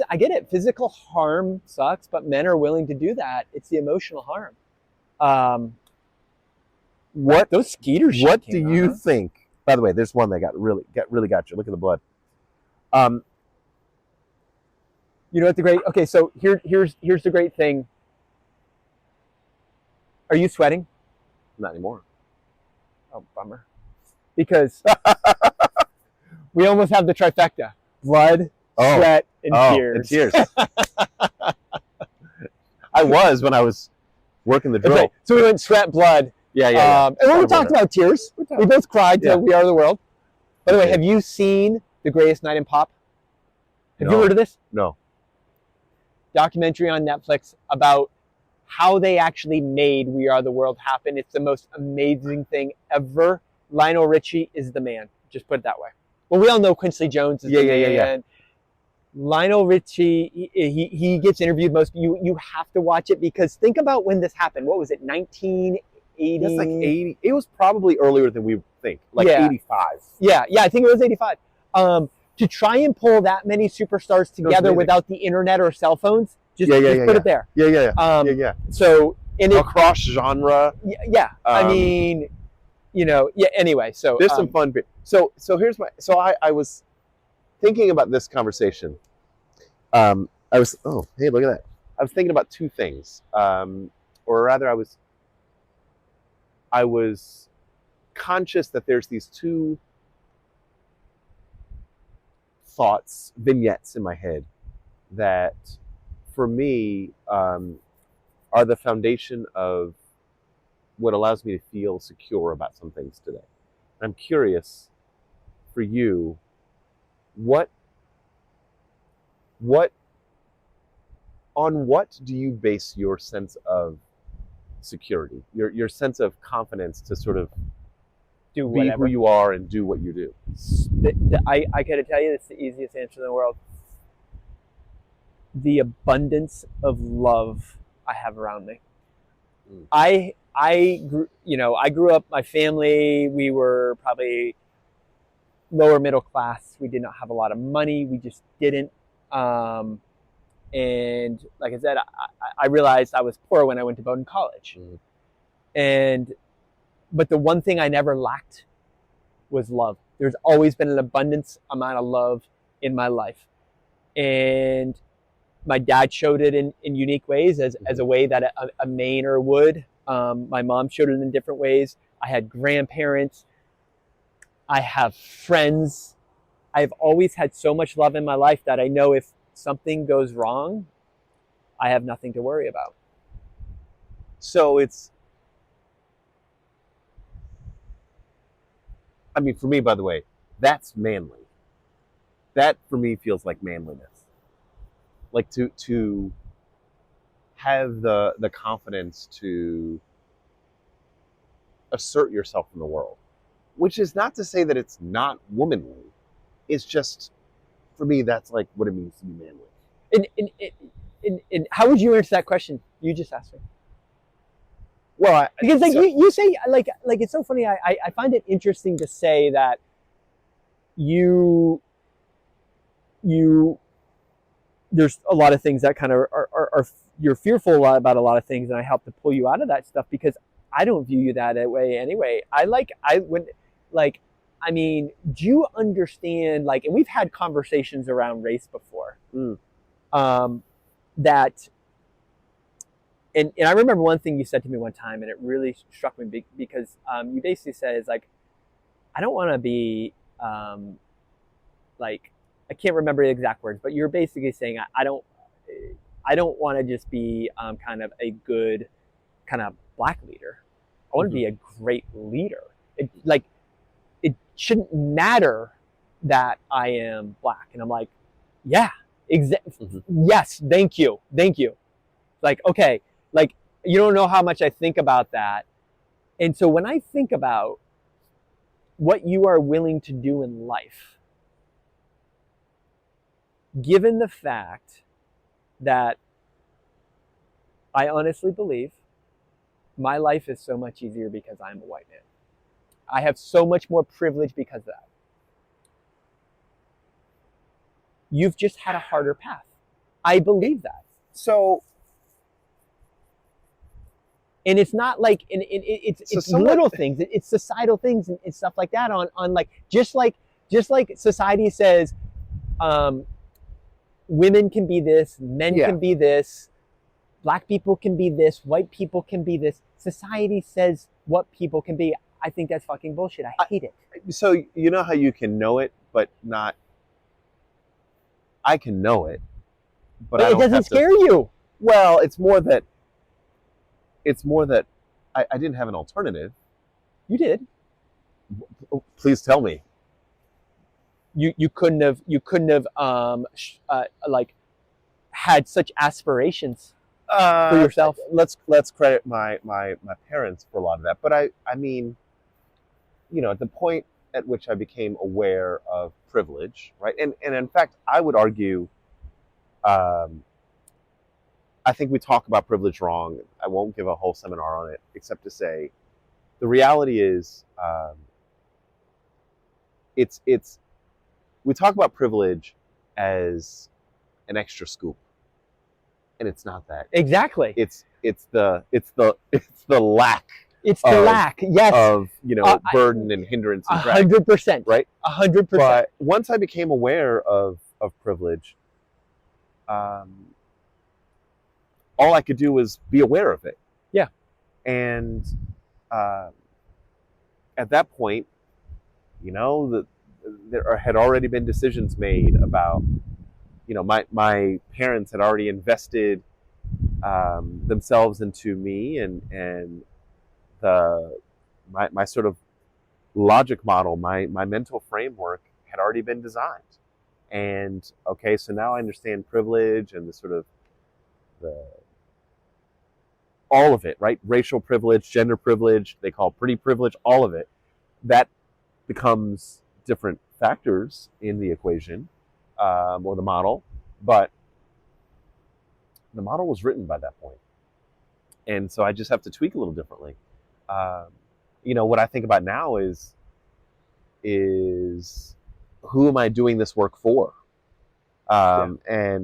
A: I get it, physical harm sucks, but men are willing to do that. It's the emotional harm. Those skeeters?
B: What do you think? By the way, there's one that really got you. Look at the blood.
A: You know what okay, so here's the great thing. Are you sweating?
B: Not anymore.
A: Oh, bummer. Because we almost have the trifecta: blood, sweat, and tears.
B: And tears. I was when I was working the drill.
A: Okay, so we went sweat, blood.
B: Yeah.
A: And when we talked about tears, we both cried till We Are the World. By the way, have you seen The Greatest Night in Pop? Have you heard of this?
B: No.
A: documentary on Netflix about how they actually made We Are the World happen. It's the most amazing thing ever. Lionel Richie is the man. Just put it that way. Well, we all know Quincy Jones is the man. Yeah. Lionel Richie, he gets interviewed most. You have to watch it because think about when this happened. What was it, 1980?
B: That's like 80. It was probably earlier than we think, like 85.
A: Yeah, I think it was 85. To try and pull that many superstars together without the internet or cell phones, just put it there.
B: Yeah.
A: So
B: across genre.
A: Yeah. I mean, anyway, so
B: there's some fun. So here's I was thinking about this conversation. Hey, look at that. I was thinking about two things, or rather, I was conscious that there's these two vignettes in my head that, for me, are the foundation of what allows me to feel secure about some things today. I'm curious, for you, on what do you base your sense of security, your sense of confidence to sort of be who you are and do what you do?
A: I gotta tell you, it's the easiest answer in the world. The abundance of love I have around me. I grew up, my family, we were probably lower middle class. We did not have a lot of money. We just didn't. And like I said, I realized I was poor when I went to Bowdoin College. But the one thing I never lacked was love. There's always been an abundance amount of love in my life. And my dad showed it in unique ways as a way that a Mainer would. My mom showed it in different ways. I had grandparents. I have friends. I've always had so much love in my life that I know if something goes wrong, I have nothing to worry about.
B: So for me, by the way, that's manly. That for me feels like manliness. Like to have the confidence to assert yourself in the world, which is not to say that it's not womanly. It's just, for me, that's like what it means to be manly.
A: And how would you answer that question you just asked me?
B: Well,
A: because you say like it's so funny. I find it interesting to say that you there's a lot of things that kind of are you're fearful about a lot of things, and I help to pull you out of that stuff because I don't view you that way anyway. Do you understand, and we've had conversations around race before, that, and I remember one thing you said to me one time, and it really struck me because you basically said, is like, I don't want to be, I can't remember the exact words, but you're basically saying, I don't want to just be kind of a good kind of black leader. I want to be a great leader. It shouldn't matter that I am black. And I'm like, yeah, yes, thank you. Like, okay, you don't know how much I think about that. And so when I think about what you are willing to do in life, given the fact that I honestly believe my life is so much easier because I'm a white man. I have so much more privilege because of that. You've just had a harder path. I believe that.
B: So,
A: and it's not like, it's little things. It's societal things and stuff like that. On just like society says, women can be this, men can be this, black people can be this, white people can be this. Society says what people can be. I think that's fucking bullshit. I hate it.
B: So you know how you can know it, but not. I can know it, but
A: it doesn't scare you.
B: Well, it's more that I didn't have an alternative.
A: You did.
B: Please tell me.
A: You couldn't have had such aspirations for yourself?
B: Let's credit my parents for a lot of that. But I mean, at the point at which I became aware of privilege, right? And in fact, I would argue, I think we talk about privilege wrong. I won't give a whole seminar on it, except to say, the reality is, it's we talk about privilege as an extra scoop, and it's not that.
A: Exactly.
B: It's the lack.
A: It's the lack, yes,
B: of burden and hindrance and drag.
A: 100%,
B: right?
A: 100%.
B: But once I became aware of privilege, all I could do was be aware of it.
A: Yeah.
B: And at that point, there had already been decisions made about, my parents had already invested themselves into me, and my sort of logic model, my mental framework had already been designed. And okay, so now I understand privilege and the sort of all of it, right? Racial privilege, gender privilege, they call pretty privilege, all of it. That becomes different factors in the equation, or the model, but the model was written by that point. And so I just have to tweak a little differently. What I think about now is who am I doing this work for? And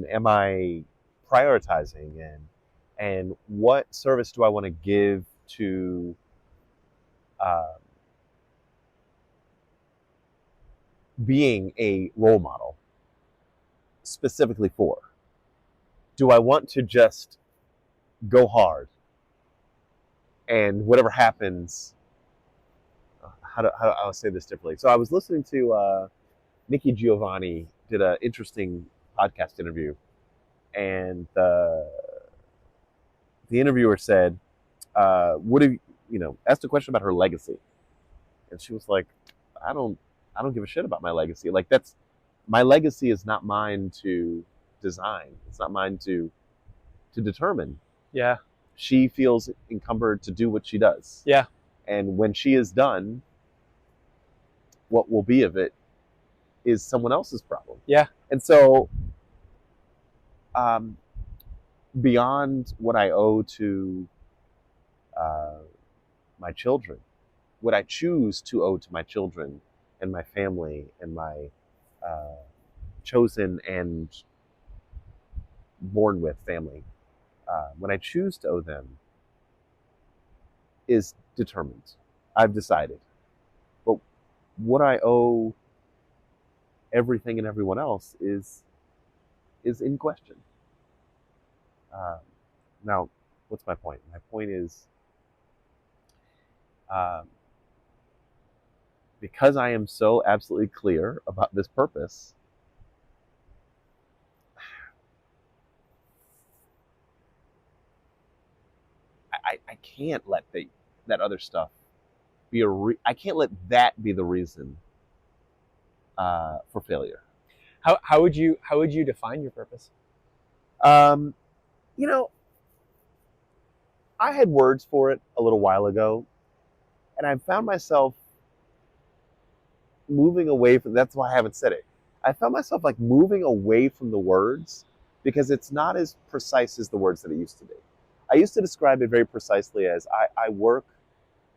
B: am I prioritizing, and what service do I want to give to being a role model specifically for? Do I want to just go hard and whatever happens? I'll say this differently. So I was listening to Nikki Giovanni did an interesting podcast interview, and the interviewer said, "What do you asked a question about her legacy?" And she was like, "I don't give a shit about my legacy. Like, that's my legacy is not mine to design. It's not mine to determine."
A: Yeah.
B: She feels encumbered to do what she does.
A: Yeah.
B: And when she is done, what will be of it is someone else's problem.
A: Yeah.
B: And so, beyond what I owe to my children, what I choose to owe to my children and my family and my chosen and born with family, what I choose to owe them is determined. I've decided. But what I owe everything and everyone else is in question. Now, what's my point? My point is, because I am so absolutely clear about this purpose, I can't let that other stuff be I can't let that be the reason for failure.
A: How would you define your purpose?
B: I had words for it a little while ago, and I found myself moving away from. That's why I haven't said it. I found myself like moving away from the words because it's not as precise as the words that it used to be. I used to describe it very precisely as I work,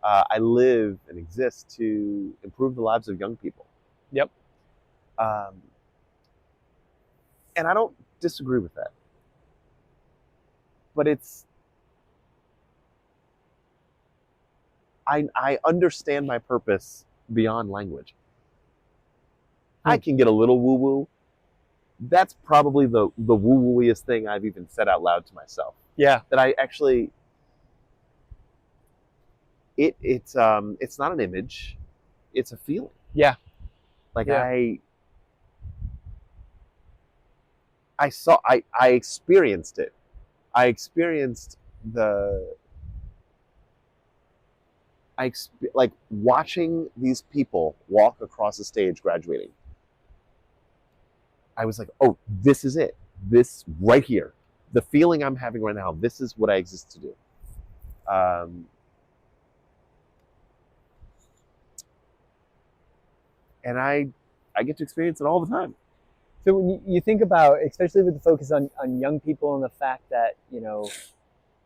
B: I live and exist to improve the lives of young people.
A: Yep.
B: And I don't disagree with that. But I understand my purpose beyond language. I can get a little woo-woo. That's probably the woo-wooiest thing I've even said out loud to myself.
A: Yeah.
B: That I actually, it's not an image, it's a feeling.
A: Yeah.
B: Like
A: yeah.
B: I experienced it. I experienced like watching these people walk across the stage graduating. I was like, oh, this is it. this right here, the feeling I'm having right now, this is what I exist to do. And I get to experience it all the time.
A: So when you think about, especially with the focus on young people and the fact that, you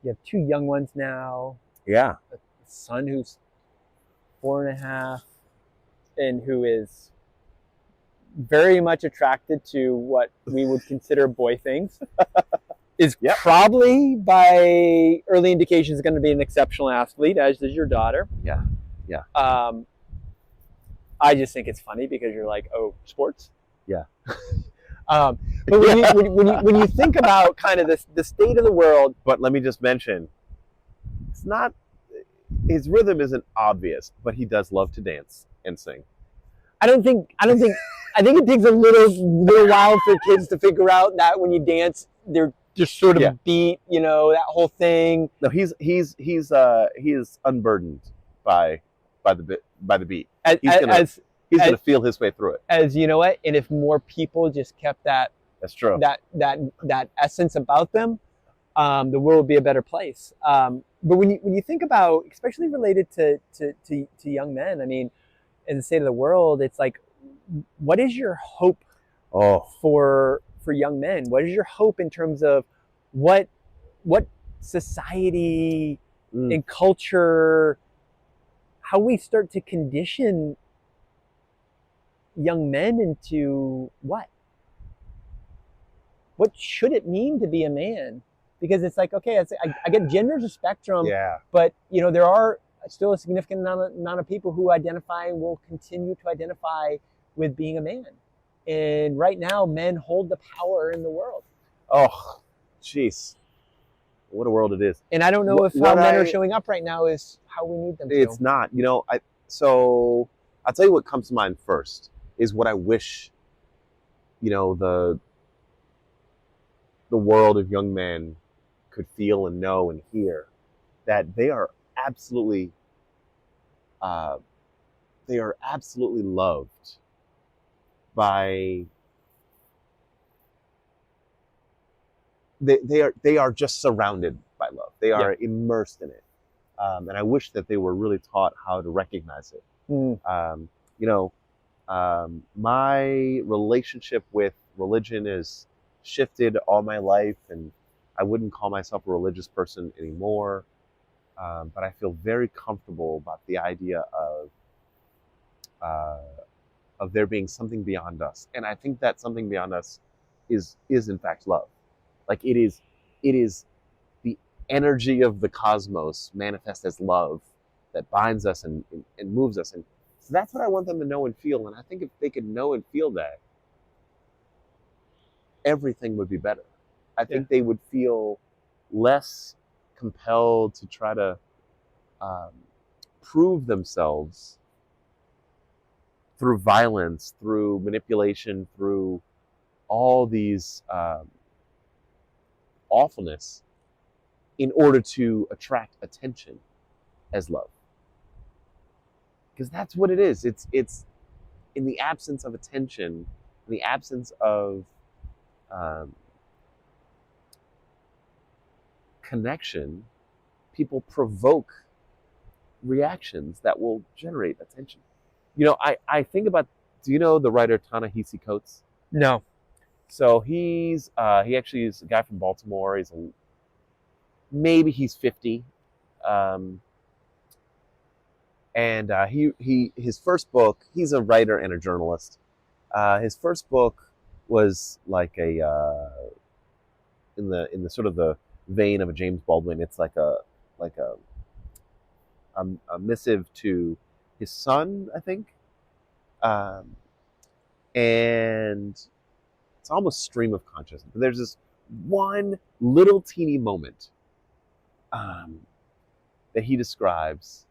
A: have two young ones now,
B: Yeah.
A: a son who's 4.5 and who is very much attracted to what we would consider boy things, is probably by early indications going to be an exceptional athlete, as is your daughter.
B: Yeah.
A: I just think it's funny because you're like, oh, sports?
B: Yeah.
A: But when you think about kind of the state of the world.
B: But let me just mention, it's not, his rhythm isn't obvious, but he does love to dance and sing.
A: I think it takes a little while for kids to figure out that when you dance, they're just sort of beat, that whole thing.
B: No, he is unburdened by the beat. He's gonna feel his way through it.
A: As you know what, and if more people just kept that,
B: that's true.
A: That essence about them, the world would be a better place. But when you think about, especially related to young men, I mean, in the state of the world, it's like, what is your hope for young men? What is your hope in terms of what society and culture, how we start to condition young men into what should it mean to be a man? Because it's like, okay, I get gender's a spectrum, but there are still a significant amount of people who identify and will continue to identify with being a man. And right now, men hold the power in the world.
B: Oh, jeez. What a world it is.
A: And I don't know if how men are showing up right now is how we need them to.
B: It's not. So I'll tell you what comes to mind first is what I wish, the world of young men could feel and know and hear, that they are absolutely loved by, they are just surrounded by love. They are immersed in it. And I wish that they were really taught how to recognize it. My relationship with religion has shifted all my life, and I wouldn't call myself a religious person anymore. But I feel very comfortable about the idea of there being something beyond us. And I think that something beyond us is in fact love. Like it is the energy of the cosmos manifest as love that binds us and moves us. And so that's what I want them to know and feel. And I think if they could know and feel that, everything would be better. I think they would feel less compelled to try to prove themselves through violence, through manipulation, through all these awfulness in order to attract attention as love. Because that's what it is. It's in the absence of attention, in the absence of connection, people provoke reactions that will generate attention. I think about, do you know the writer Ta-Nehisi Coates?
A: No.
B: So he actually is a guy from Baltimore. Maybe he's 50. And his first book, he's a writer and a journalist. His first book was like in the sort of the vein of a James Baldwin. It's like a missive to his son, I think. And it's almost stream of consciousness. But there's this one little teeny moment that he describes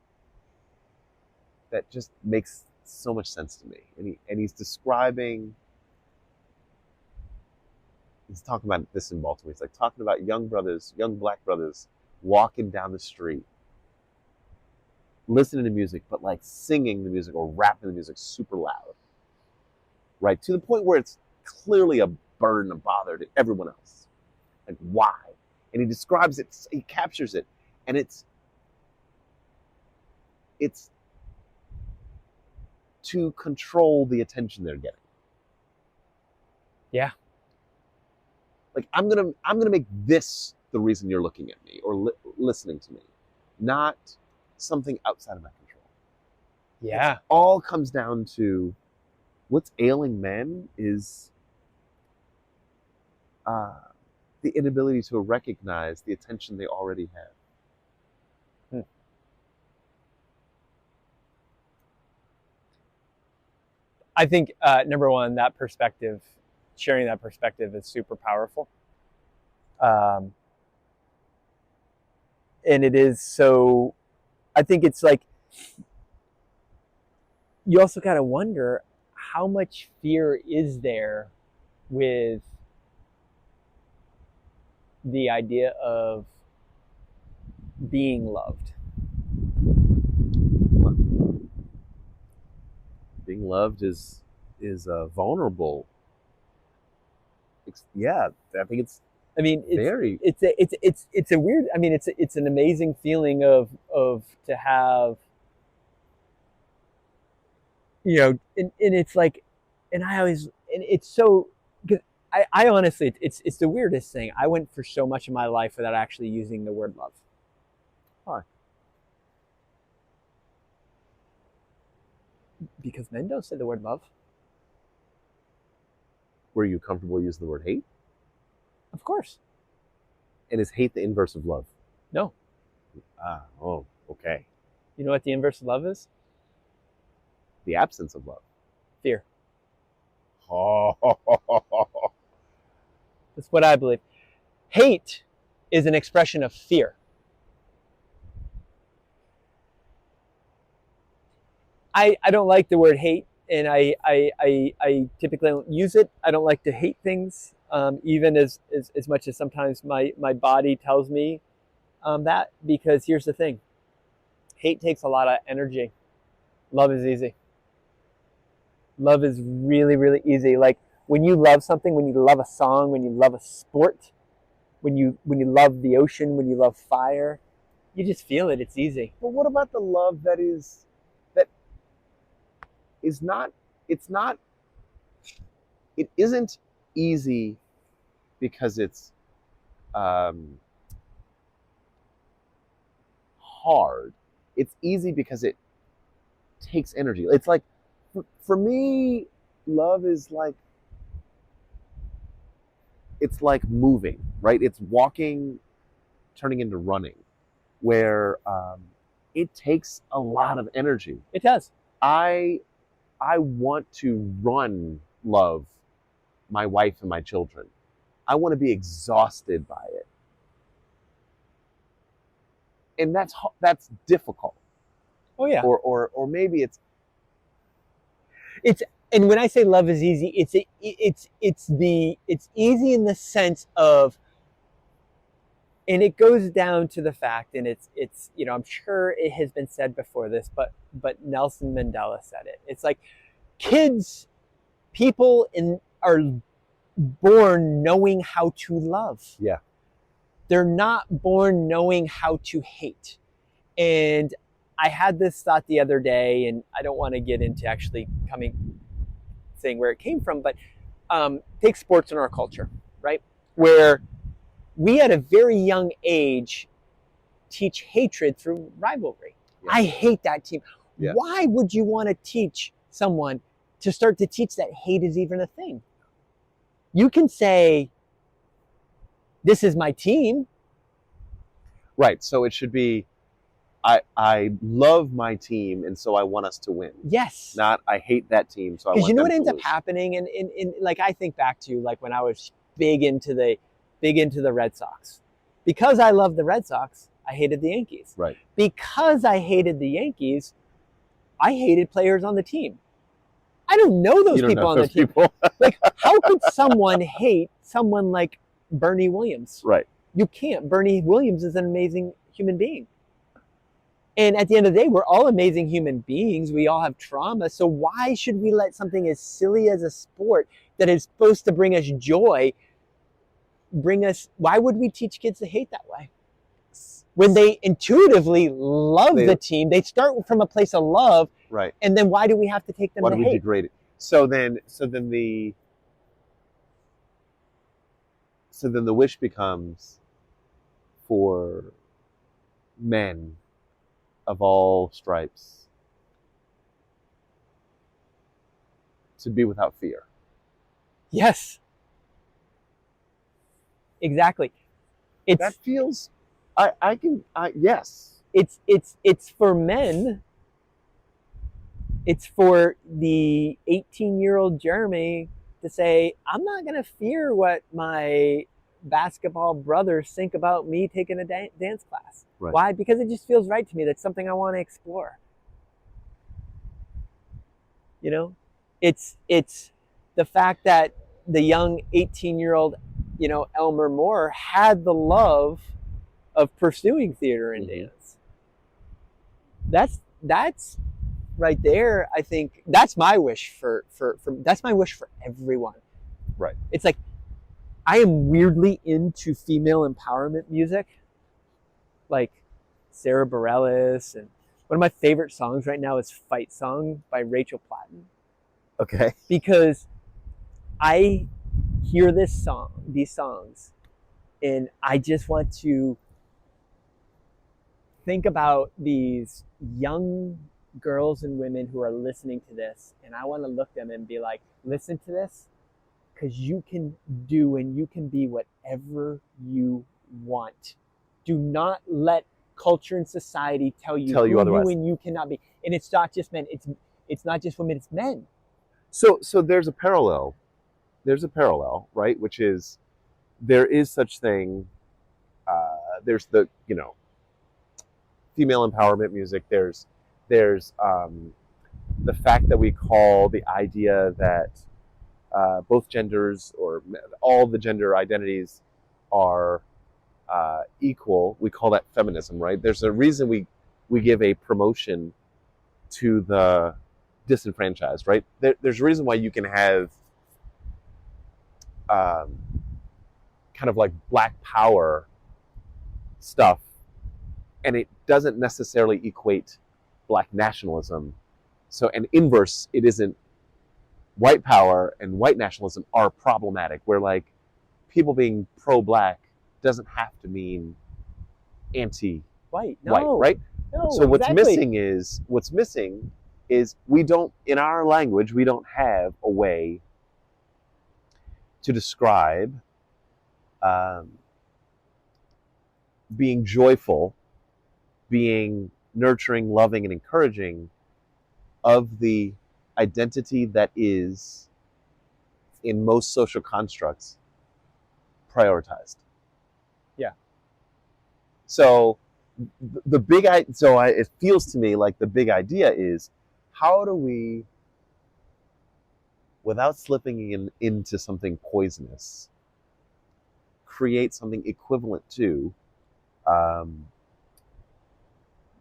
B: that just makes so much sense to me. And he's describing, he's talking about this in Baltimore. He's like talking about young black brothers walking down the street, listening to music, but like singing the music or rapping the music super loud. Right? To the point where it's clearly burden, a bother to everyone else. Like, why? And he describes it, he captures it, and it's to control the attention they're getting.
A: Yeah.
B: Like, I'm gonna make this the reason you're looking at me or listening to me, not something outside of my control.
A: Yeah.
B: It all comes down to what's ailing men is the inability to recognize the attention they already have.
A: I think, number one, that perspective, sharing that perspective is super powerful. And it is so, I think it's like, you also kind of wonder how much fear is there with the idea of being loved.
B: Being loved is vulnerable. Yeah, I think it's.
A: I mean,
B: very.
A: It's a weird. I mean, it's an amazing feeling of to have. You know, and it's like, and I always, and it's so. I honestly, it's the weirdest thing. I went for so much of my life without actually using the word love.
B: Why?
A: Because men don't say the word love.
B: Were you comfortable using the word hate?
A: Of course.
B: And is hate the inverse of love?
A: No.
B: Oh, okay.
A: You know what the inverse of love is?
B: The absence of love.
A: Fear.
B: Oh.
A: That's what I believe. Hate is an expression of fear. I don't like the word hate, and I typically don't use it. I don't like to hate things, even as much as sometimes my body tells me that, because here's the thing. Hate takes a lot of energy. Love is easy. Love is really, really easy. Like, when you love something, when you love a song, when you love a sport, when you love the ocean, when you love fire, you just feel it. It's easy.
B: But what about the love that is not, it isn't easy because it's hard. It's easy because it takes energy. It's like, for me, love is like, it's like moving, right? It's walking, turning into running, where it takes a lot of energy.
A: It does.
B: I want to love my wife and my children. I want to be exhausted by it. And that's difficult.
A: Oh yeah.
B: Or maybe it's
A: and when I say love is easy, it's easy in the sense of, and it goes down to the fact, and it's I'm sure it has been said before this, but Nelson Mandela said it. It's like, people are born knowing how to love.
B: Yeah.
A: They're not born knowing how to hate. And I had this thought the other day, and I don't want to get into actually saying where it came from, but take sports in our culture, right? Where we at a very young age teach hatred through rivalry. Yeah. I hate that team. Yeah. Why would you want to teach someone to start to teach that hate is even a thing? You can say, this is my team.
B: Right. So it should be, I love my team, and so I want us to win.
A: Yes.
B: Not, I hate that team, so I want them to lose.
A: Because you know what ends up happening, and like, I think back to, like, when I was big into the Red Sox. Because I loved the Red Sox, I hated the Yankees.
B: Right.
A: Because I hated the Yankees, I hated players on the team. I don't know those people on the team. Like, how could someone hate someone like Bernie Williams?
B: Right.
A: You can't. Bernie Williams is an amazing human being. And at the end of the day, we're all amazing human beings. We all have trauma. So why should we let something as silly as a sport that is supposed to bring us joy why would we teach kids to hate that way? When they intuitively love the team, they start from a place of love.
B: Right.
A: And then why do we have to take them to hate?
B: Why do we degrade it? So then the wish becomes for men of all stripes to be without fear.
A: Yes. Exactly.
B: That feels yes.
A: It's for men. It's for the 18-year-old Jeremy to say, I'm not going to fear what my basketball brothers think about me taking a dance class.
B: Right.
A: Why? Because it just feels right to me. That's something I want to explore. You know, it's the fact that the young 18-year-old, Elmer Moore had the love of pursuing theater and dance. That's right there. I think that's my wish for that's my wish for everyone.
B: Right.
A: It's like I am weirdly into female empowerment music, like Sarah Bareilles, and one of my favorite songs right now is "Fight Song" by Rachel Platten.
B: Okay.
A: Because I hear these songs, and I just want to think about these young girls and women who are listening to this, and I want to look them and be like, listen to this, because you can do and you can be whatever you want. Do not let culture and society tell you who
B: otherwise.
A: You and you cannot be. And it's not just men. It's not just women. It's men.
B: So there's a parallel. There's a parallel, right? Which is there is such thing. There's the female empowerment music. There's the fact that we call the idea that both genders or all the gender identities are equal. We call that feminism, right? There's a reason we give a promotion to the disenfranchised, right? There's a reason why you can have kind of like Black Power stuff, and it doesn't necessarily equate Black nationalism. So, an inverse, it isn't. White power and white nationalism are problematic, where like people being pro-Black doesn't have to mean anti-white, right?
A: No,
B: so what's
A: exactly.
B: missing is we don't, in our language, we don't have a way to describe being joyful, being nurturing, loving, and encouraging of the identity that is, in most social constructs, prioritized.
A: Yeah.
B: So it feels to me like the big idea is, how do we, without slipping into something poisonous, create something equivalent to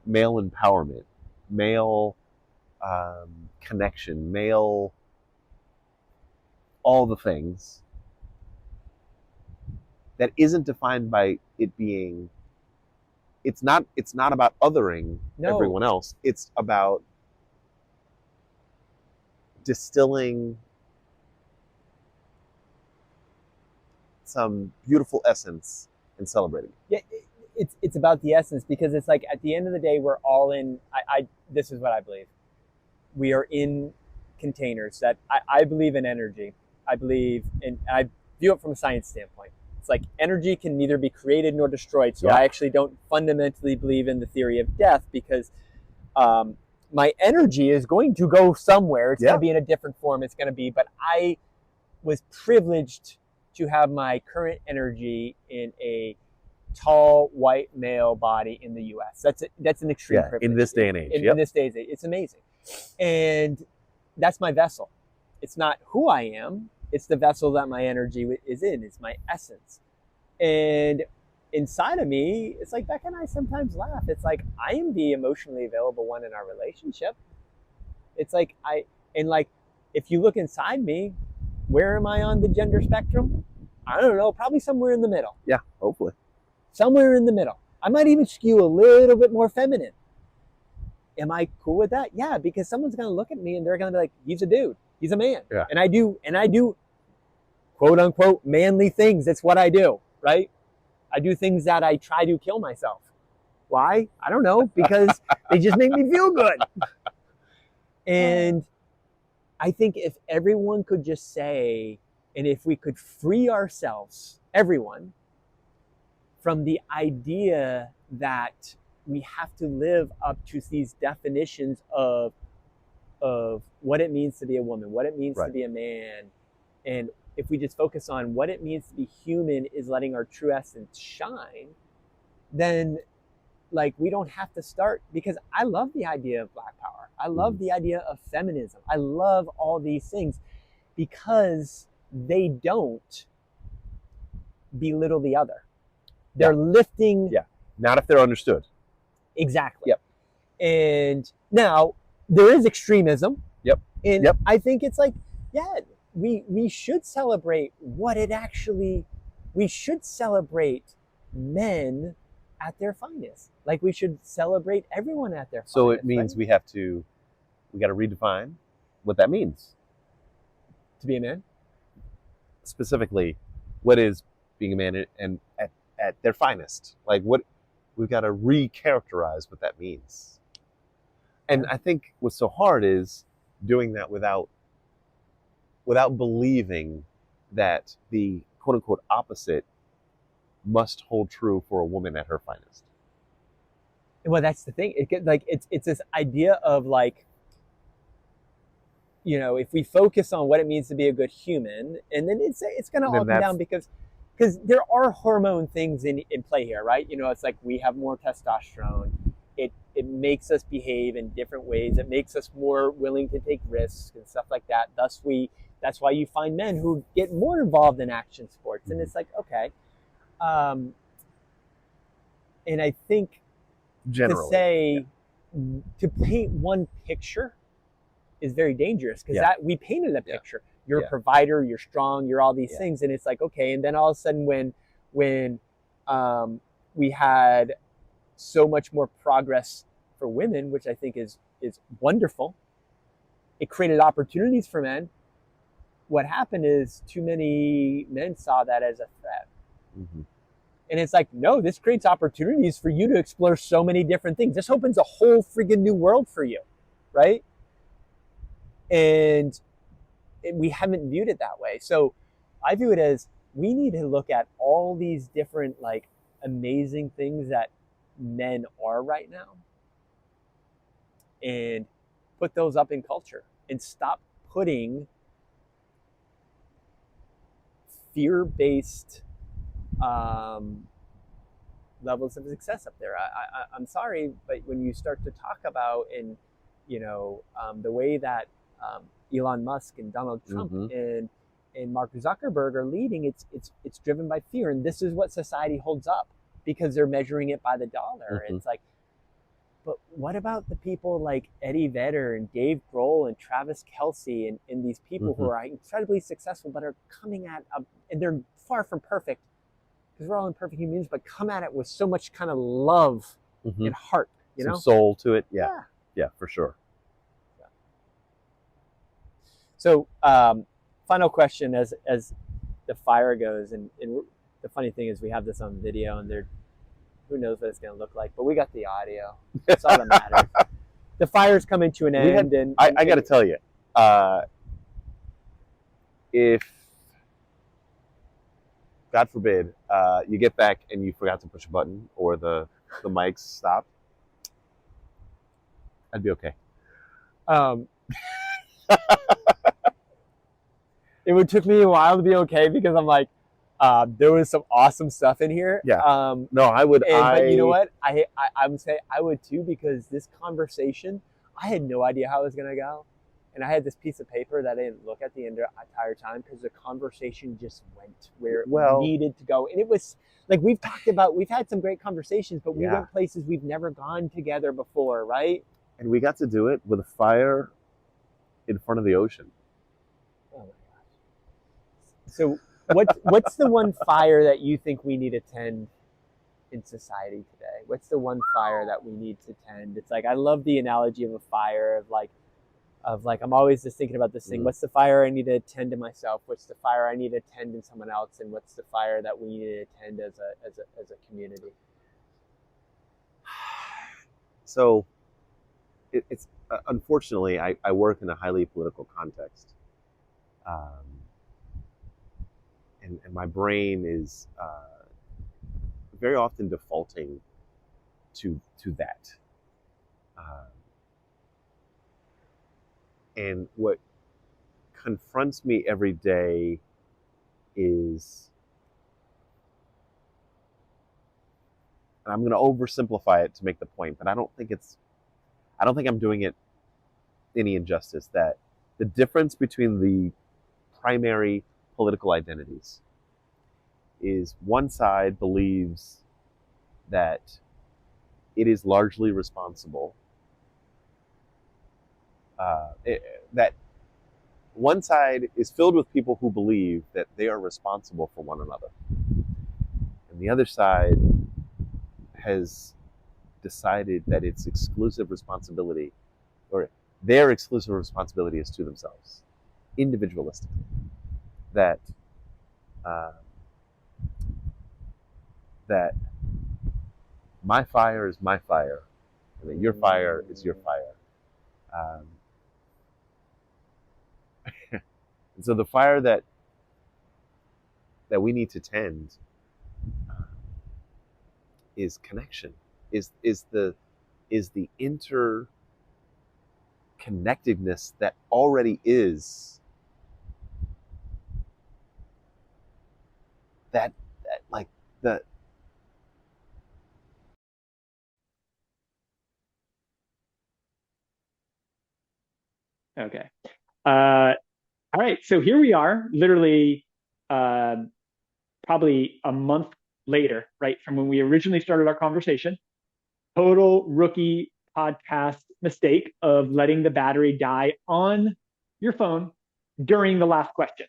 B: male empowerment, male connection, male, all the things that isn't defined by it being. It's not about othering everyone else. It's about distilling some beautiful essence and celebrating.
A: Yeah, it's about the essence, because it's like at the end of the day, we're all in. This is what I believe. We are in containers that I believe in energy. I believe in. I view it from a science standpoint. It's like energy can neither be created nor destroyed. So I actually don't fundamentally believe in the theory of death, because my energy is going to go somewhere. It's going to be in a different form. It's going to be. But I was privileged to have my current energy in a tall white male body in the U.S. That's an extreme privilege
B: in this day and age.
A: In this day and age, it's amazing, and that's my vessel. It's not who I am. It's the vessel that my energy is in. It's my essence, and inside of me, it's like Becca and I sometimes laugh. It's like I am the emotionally available one in our relationship. It's like if you look inside me, where am I on the gender spectrum? I don't know, probably somewhere in the middle.
B: Yeah, hopefully.
A: Somewhere in the middle. I might even skew a little bit more feminine. Am I cool with that? Yeah, because someone's going to look at me and they're going to be like, he's a dude. He's a man.
B: Yeah.
A: And I do quote unquote manly things. That's what I do, right? I do things that I try to kill myself. Why? I don't know, because they just make me feel good. And I think if everyone could just say, and if we could free ourselves, everyone, from the idea that we have to live up to these definitions of what it means to be a woman, what it means to be a man, and if we just focus on what it means to be human is letting our true essence shine, then like we don't have to start, because I love the idea of Black power. I love the idea of feminism. I love all these things because they don't belittle the other. They're lifting.
B: Yeah. Not if they're understood.
A: Exactly.
B: Yep.
A: And now there is extremism.
B: Yep.
A: And I think it's like, yeah, we should celebrate we should celebrate men at their finest. Like we should celebrate everyone at their finest.
B: So it means we got to redefine what that means.
A: To be a man?
B: Specifically, what is being a man and at their finest? Like what we've got to recharacterize what that means. And I think what's so hard is doing that without believing that the quote unquote opposite must hold true for a woman at her finest.
A: Well, that's the thing. It's this idea of like, you know, if we focus on what it means to be a good human, and then it's going to all come down because there are hormone things in play here, right? You know, it's like we have more testosterone. It makes us behave in different ways. It makes us more willing to take risks and stuff like that. That's why you find men who get more involved in action sports. And it's like, okay. And I think generally, to paint one picture is very dangerous, because we painted a picture. You're a provider, you're strong, you're all these things. And it's like, okay. And then all of a sudden when we had so much more progress for women, which I think is wonderful, it created opportunities for men. What happened is too many men saw that as a threat. Mm-hmm. And it's like, no, this creates opportunities for you to explore so many different things. This opens a whole friggin' new world for you, right? And we haven't viewed it that way. So I view it as we need to look at all these different like amazing things that men are right now and put those up in culture and stop putting fear-based levels of success up there. I'm sorry, but when you start to talk about the way that Elon Musk and Donald Trump and Mark Zuckerberg are leading, it's driven by fear, and this is what society holds up because they're measuring it by the dollar. It's like, but what about the people like Eddie Vedder and Dave Grohl and Travis Kelce and these people who are incredibly successful but are coming at and they're far from perfect, because we're all imperfect humans, but come at it with so much kind of love and heart, you know,
B: soul to it. Yeah, for sure.
A: Yeah. So final question as the fire goes, and the funny thing is we have this on video, and who knows what it's going to look like, but we got the audio. That's all that matters. The fire's coming to an end.
B: I got to tell you, if, God forbid, you get back and you forgot to push a button or the mics stopped, I'd be okay.
A: It took me a while to be okay, because I'm like, there was some awesome stuff in here.
B: Yeah. No, I would.
A: But you know what? I would say I would too, because this conversation, I had no idea how it was going to go.
C: And I had this piece of paper that I didn't look at the entire time because the conversation just went where it
B: Well,
C: needed to go. And it was like we've had some great conversations, but we
B: yeah.
C: went places we've never gone together before, right?
B: And we got to do it with a fire in front of the ocean.
C: Oh my gosh. So what's the one fire that you think we need to tend in society today? What's the one fire that we need to tend? It's like I love the analogy of a fire of like I'm always just thinking about this thing. What's the fire I need to tend to myself? What's the fire I need to tend in someone else? And what's the fire that we need to tend as a community?
B: So it's unfortunately, I work in a highly political context, and my brain is very often defaulting to that. And what confronts me every day is, and I'm going to oversimplify it to make the point, but I don't think I'm doing it any injustice, that the difference between the primary political identities is one side believes that it is largely responsible, that one side is filled with people who believe that they are responsible for one another, and the other side has decided that its exclusive responsibility, or their exclusive responsibility, is to themselves, individualistically. That that my fire is my fire, and that your fire is your fire. And so the fire that we need to tend is connection, is the interconnectedness that already is that like the
A: Okay. All right. So here we are, literally, uh, probably a month later, right, from when we originally started our conversation. Total rookie podcast mistake of letting the battery die on your phone during the last question.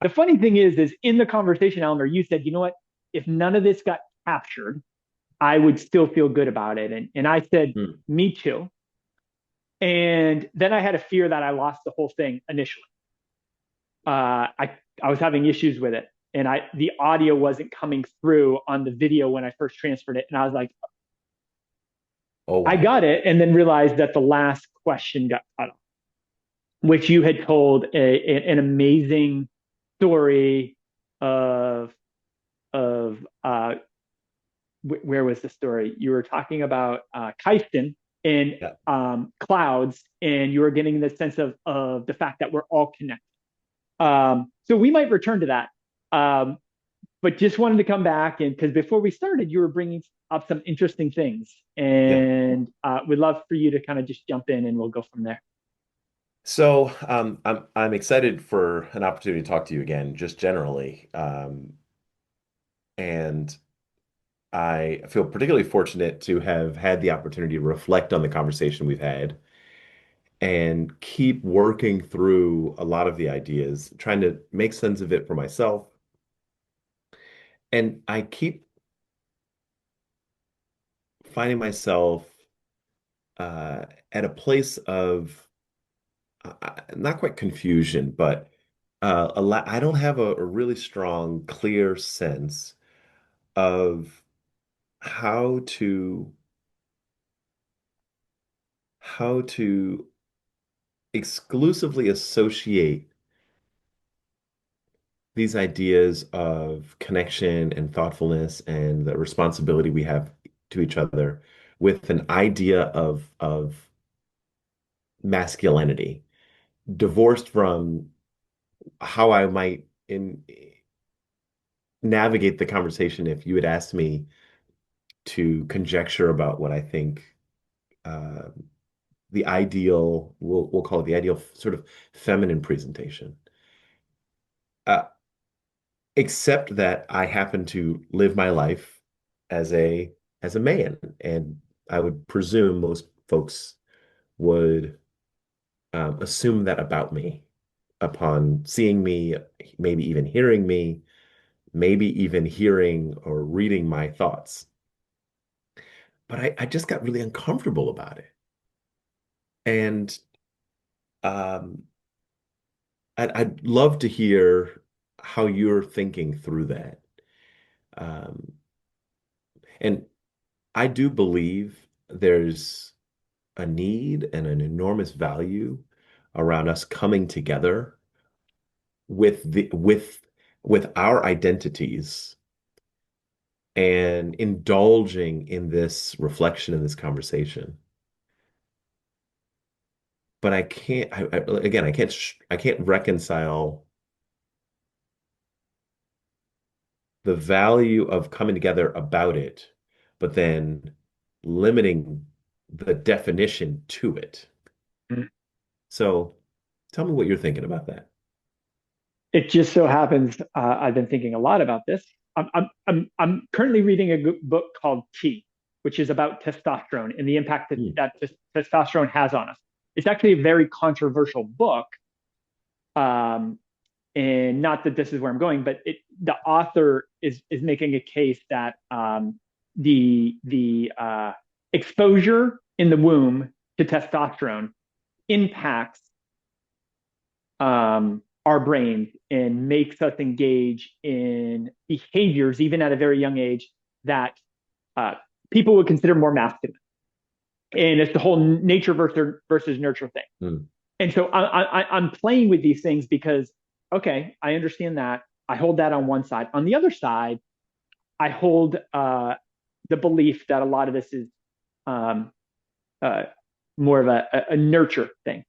A: The funny thing is in the conversation, Elmer, you said, you know what? If none of this got captured, I would still feel good about it. And I said, me too. And then I had a fear that I lost the whole thing initially. I was having issues with it, and the audio wasn't coming through on the video when I first transferred it, and I was like,
B: oh wow.
A: I got it, and then realized that the last question got cut off, which you had told an amazing story of where was the story? You were talking about Kysten and clouds, and you were getting the sense of the fact that we're all connected. So we might return to that. But just wanted to come back, and because before we started, you were bringing up some interesting things, and we'd love for you to kind of just jump in, and we'll go from there.
D: So I'm excited for an opportunity to talk to you again, just generally, and I feel particularly fortunate to have had the opportunity to reflect on the conversation we've had and keep working through a lot of the ideas, trying to make sense of it for myself. And I keep finding myself at a place of not quite confusion, but I don't have a really strong, clear sense of how to how to exclusively associate these ideas of connection and thoughtfulness and the responsibility we have to each other with an idea of masculinity, divorced from how I might navigate the conversation if you had asked me to conjecture about what I think the ideal, we'll call it the ideal sort of feminine presentation. Uh, Except that I happen to live my life as a man, and I would presume most folks would assume that about me upon seeing me, maybe even hearing me, maybe even hearing or reading my thoughts. But I just got really uncomfortable about it. And um, I'd love to hear how you're thinking through that. Um, and I do believe there's a need and an enormous value around us coming together with with our identities and indulging in this reflection in this conversation. But I can't again I can't reconcile the value of coming together about it, but then limiting the definition to it.
C: Mhm.
D: So tell me what you're thinking about that.
C: It just so happens I've been thinking a lot about this. I'm currently reading a book called T, which is about testosterone and the impact
D: Hmm.
C: that testosterone has on us. It's actually a very controversial book, um, and not that this is where I'm going, but the author is making a case that the exposure in the womb to testosterone impacts our brains and makes us engage in behaviors, even at a very young age, that uh, people would consider more masculine. And it's the whole nature versus nurture thing.
D: Hmm.
C: And so I'm playing with these things because, okay, I understand that. I hold that on one side. On the other side, I hold the belief that a lot of this is um, uh, more of a nurture thing.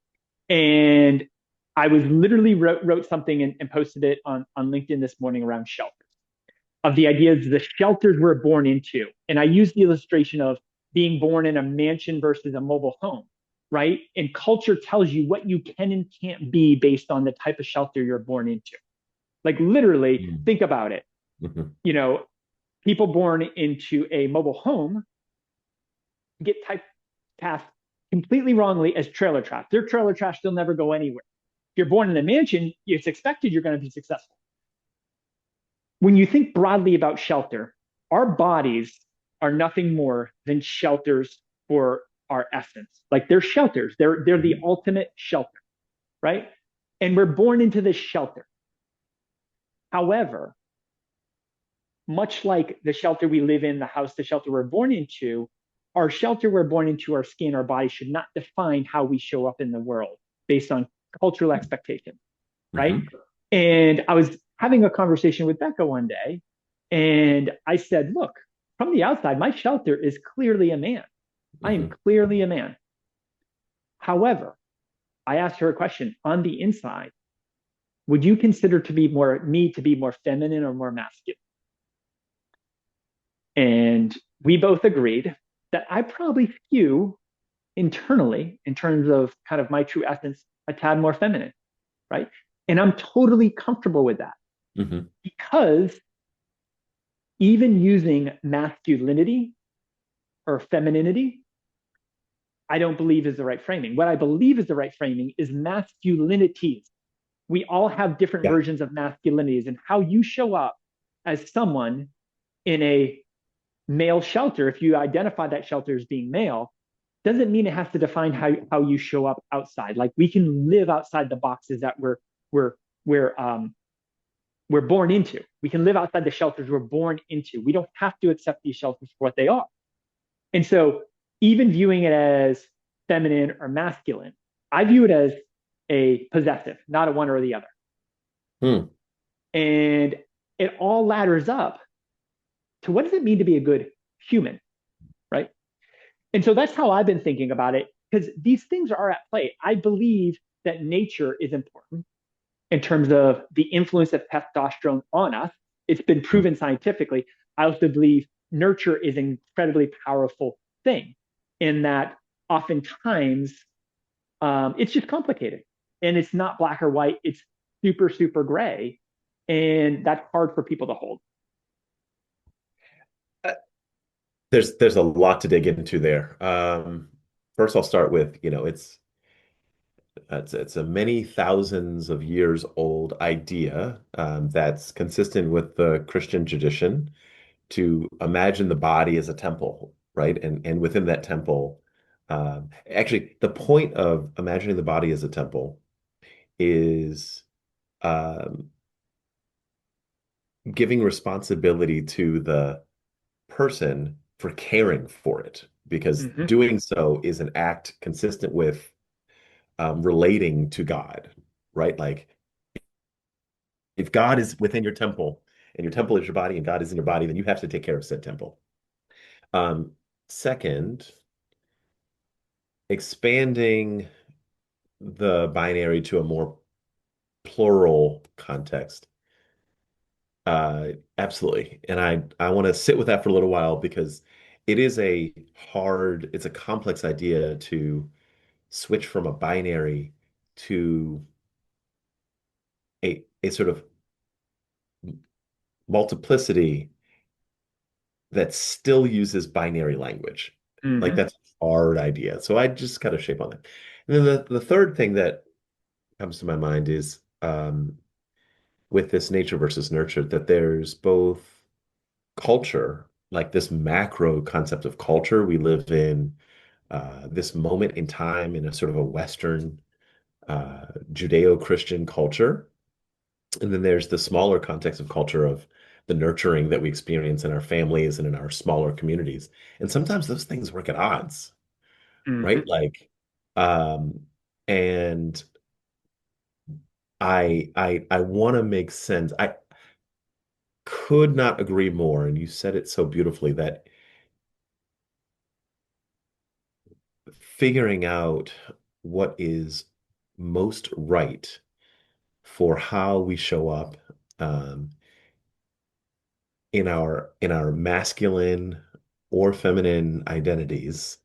C: And I was literally wrote something and posted it on LinkedIn this morning around shelters, of the ideas the shelters we're born into. And I used the illustration of being born in a mansion versus a mobile home, right? And culture tells you what you can and can't be based on the type of shelter you're born into. Like literally,
D: Hmm.
C: think about it.
D: Mhm.
C: You know, people born into a mobile home get typecast completely wrongly as trailer trash. They're trailer trash, they'll never go anywhere. If you're born in a mansion, it's expected you're going to be successful. When you think broadly about shelter, our bodies are nothing more than shelters for our essence. Like they're shelters. They're the ultimate shelter, right? And we're born into this shelter. However, much like the shelter we live in, the house, the shelter we're born into, our shelter we're born into, our skin, our body should not define how we show up in the world based on cultural expectations, right?
D: Mhm.
C: And I was having a conversation with Becca one day, and I said, look, from the outside, my shelter is clearly a man. I am
D: Mhm.
C: clearly a man. However, I asked her a question on the inside, would you consider to be more me to be more feminine or more masculine? And we both agreed that I probably skew internally in terms of kind of my true essence, a tad more feminine, right? And I'm totally comfortable with that
D: Mhm.
C: because even using masculinity or femininity, I don't believe is the right framing. What I believe is the right framing is masculinities. We all have different
D: Yeah.
C: versions of masculinities, and how you show up as someone in a male shelter, if you identify that shelter as being male, doesn't mean it has to define how you show up outside. Like we can live outside the boxes that we're we're we're born into. We can live outside the shelters we're born into. We don't have to accept these shelters for what they are. And so, even viewing it as feminine or masculine, I view it as a possessive, not a one or the other.
D: Hmm.
C: And it all ladders up to what does it mean to be a good human, right? And so that's how I've been thinking about it because these things are at play. I believe that nature is important in terms of the influence of testosterone on us. It's been proven scientifically. I also believe nurture is an incredibly powerful thing in that oftentimes It's just complicated, and it's not black or white. It's super, super gray, and that's hard for people to hold.
D: Uh, there's a lot to dig into there. First, I'll start with, it's a many thousands of years old idea that's consistent with the Christian tradition to imagine the body as a temple, right? And within that temple, actually, the point of imagining the body as a temple is um, giving responsibility to the person for caring for it, because
C: Mm-hmm.
D: doing so is an act consistent with relating to God, right? Like if God is within your temple and your temple is your body and God is in your body, then you have to take care of said temple. Um, Second, expanding the binary to a more plural context. Absolutely. And I want to sit with that for a little while because it's a complex idea to switch from a binary to a sort of multiplicity that still uses binary language. Like
C: Mm-hmm.
D: that's a hard idea. So I just kind of shape on that. And then the third thing that comes to my mind is with this nature versus nurture, that there's both culture, like this macro concept of culture. We live in this moment in time in a sort of a Western Judeo-Christian culture. And then there's the smaller context of culture of the nurturing that we experience in our families and in our smaller communities. And sometimes those things work at odds,
C: Mm-hmm.
D: right? Like, um, and I want to make sense. I could not agree more. And you said it so beautifully that figuring out what is most right for how we show up um, in our masculine or feminine identities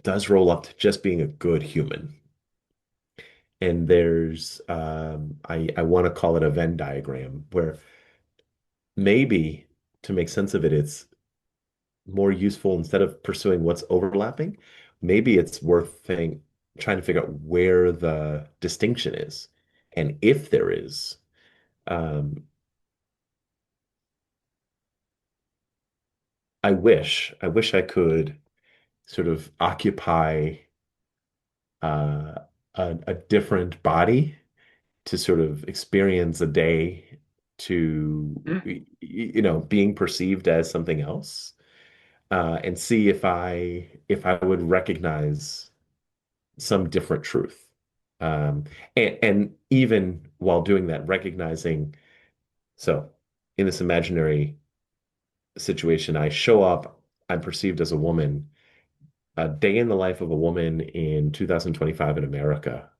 D: does roll up to just being a good human. And there's I want to call it a Venn diagram where maybe to make sense of it, it's more useful instead of pursuing what's overlapping. Maybe it's worth trying to figure out where the distinction is, and if there is. Um, I wish I could sort of occupy uh, a different body to sort of experience a day to being perceived as something else and see if I would recognize some different truth. Um, and even while doing that, recognizing, so in this imaginary situation, I show up, I'm perceived as a woman, a day in the life of a woman in 2025 in America.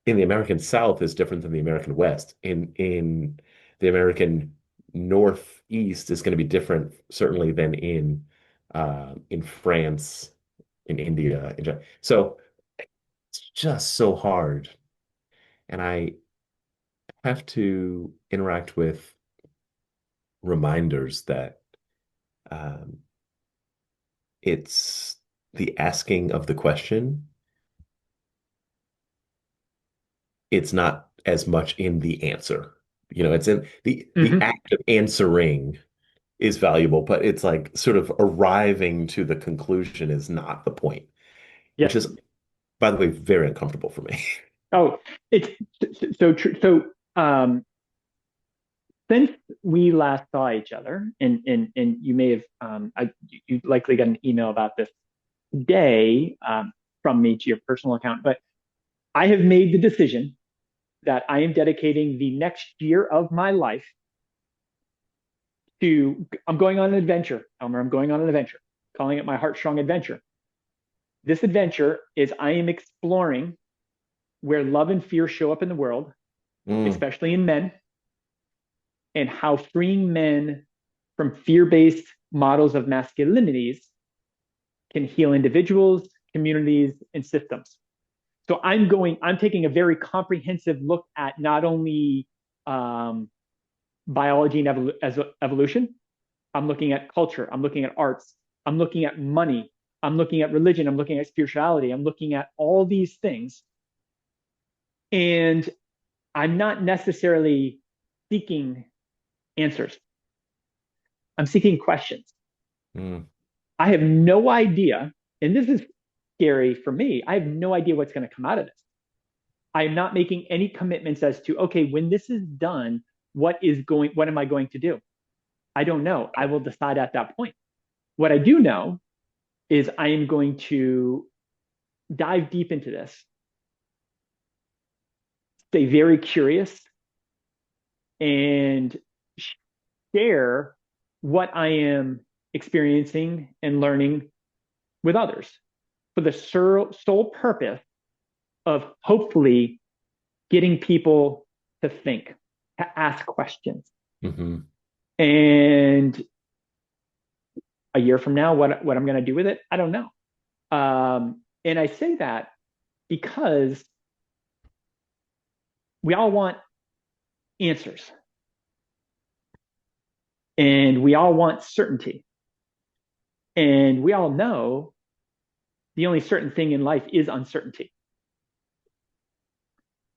D: In the American South is different than the American West. In the American Northeast is going to be different, certainly, than in France, in India. So it's just so hard. And I have to interact with reminders that um, it's the asking of the question. It's not as much in the answer. It's in the
C: Mm-hmm.
D: act of answering is valuable, but it's like sort of arriving to the conclusion is not the point, which
C: Yes.
D: is, by the way, very uncomfortable for me.
C: Oh, it's so true. So, since we last saw each other, and you may have, you likely got an email about this day from me to your personal account, but I have made the decision that I am dedicating the next year of my life I'm going on an adventure, Elmer. I'm going on an adventure, calling it my Heartstrong adventure. This adventure is I am exploring where love and fear show up in the world,
D: Mm,
C: especially in men, and how freeing men from fear based models of masculinities can heal individuals, communities, and systems. So I'm taking a very comprehensive look at not only biology and evolution. I'm looking at culture. I'm looking at arts. I'm looking at money. I'm looking at religion. I'm looking at spirituality. I'm looking at all these things. And I'm not necessarily seeking answers. I'm seeking questions.
D: Mm.
C: I have no idea, and this is scary for me. I have no idea what's going to come out of this. I am not making any commitments as to, okay, when this is done, what am I going to do? I don't know. I will decide at that point. What I do know is I am going to dive deep into this, stay very curious, and share what I am experiencing and learning with others for the sole purpose of hopefully getting people to think, to ask questions.
D: Mm-hmm.
C: And a year from now, what I'm going to do with it, I don't know. And I say that because we all want answers and we all want certainty. And we all know the only certain thing in life is uncertainty.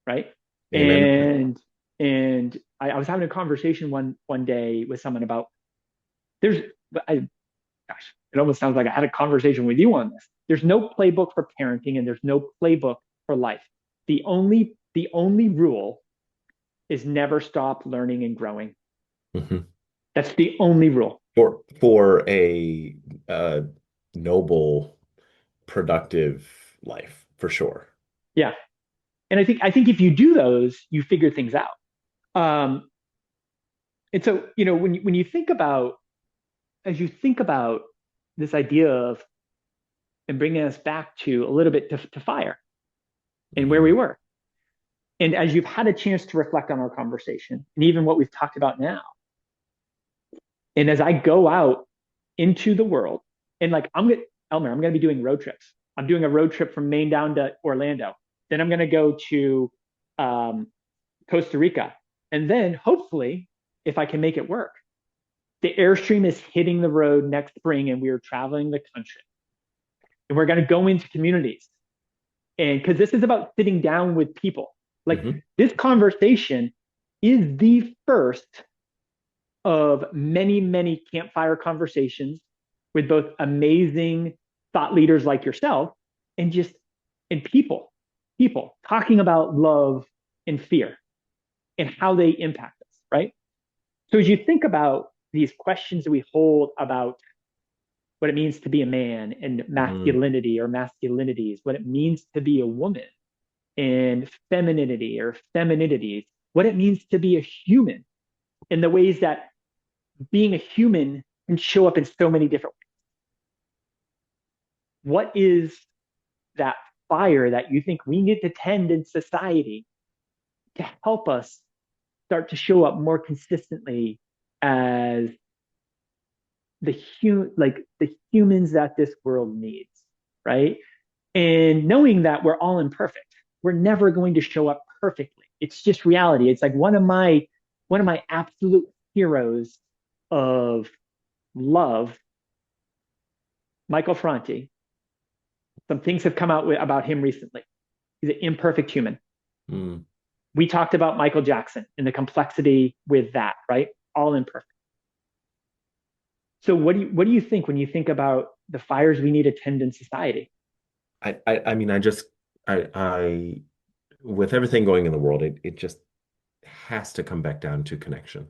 C: Right.
D: Amen.
C: And I was having a conversation one day with someone about gosh, it almost sounds like I had a conversation with you on this. There's no playbook for parenting and there's no playbook for life. The only rule is never stop learning and growing.
D: Mm-hmm.
C: That's the only rule.
D: For a noble, productive life, for sure.
C: Yeah. And I think if you do those, you figure things out. And so, when you think about, as you think about this idea of, and bringing us back to a little bit to fire and where we were. And as you've had a chance to reflect on our conversation and even what we've talked about now, and as I go out into the world, and like Elmer, I'm going to be doing road trips. I'm doing a road trip from Maine down to Orlando. Then I'm going to go to Costa Rica. And then hopefully, if I can make it work, the Airstream is hitting the road next spring and we are traveling the country. And we're going to go into communities. And because this is about sitting down with people. Like this conversation is the first of many, many campfire conversations with both amazing thought leaders like yourself and people talking about love and fear and how they impact us, right? So as you think about these questions that we hold about what it means to be a man and masculinity or masculinities, what it means to be a woman and femininity or femininities, what it means to be a human in the ways that being a human can show up in so many different ways. What is that fire that you think we need to tend in society to help us start to show up more consistently as the humans that this world needs, right? And knowing that we're all imperfect, we're never going to show up perfectly. It's just reality. It's like one of my absolute heroes of love, Michael Franti. Some things have come out about him recently. He's an imperfect human. We talked about Michael Jackson and the complexity with that, right? All imperfect. So what do you think when you think about the fires we need to tend in society?
D: I mean, I with everything going in the world, it just has to come back down to connection.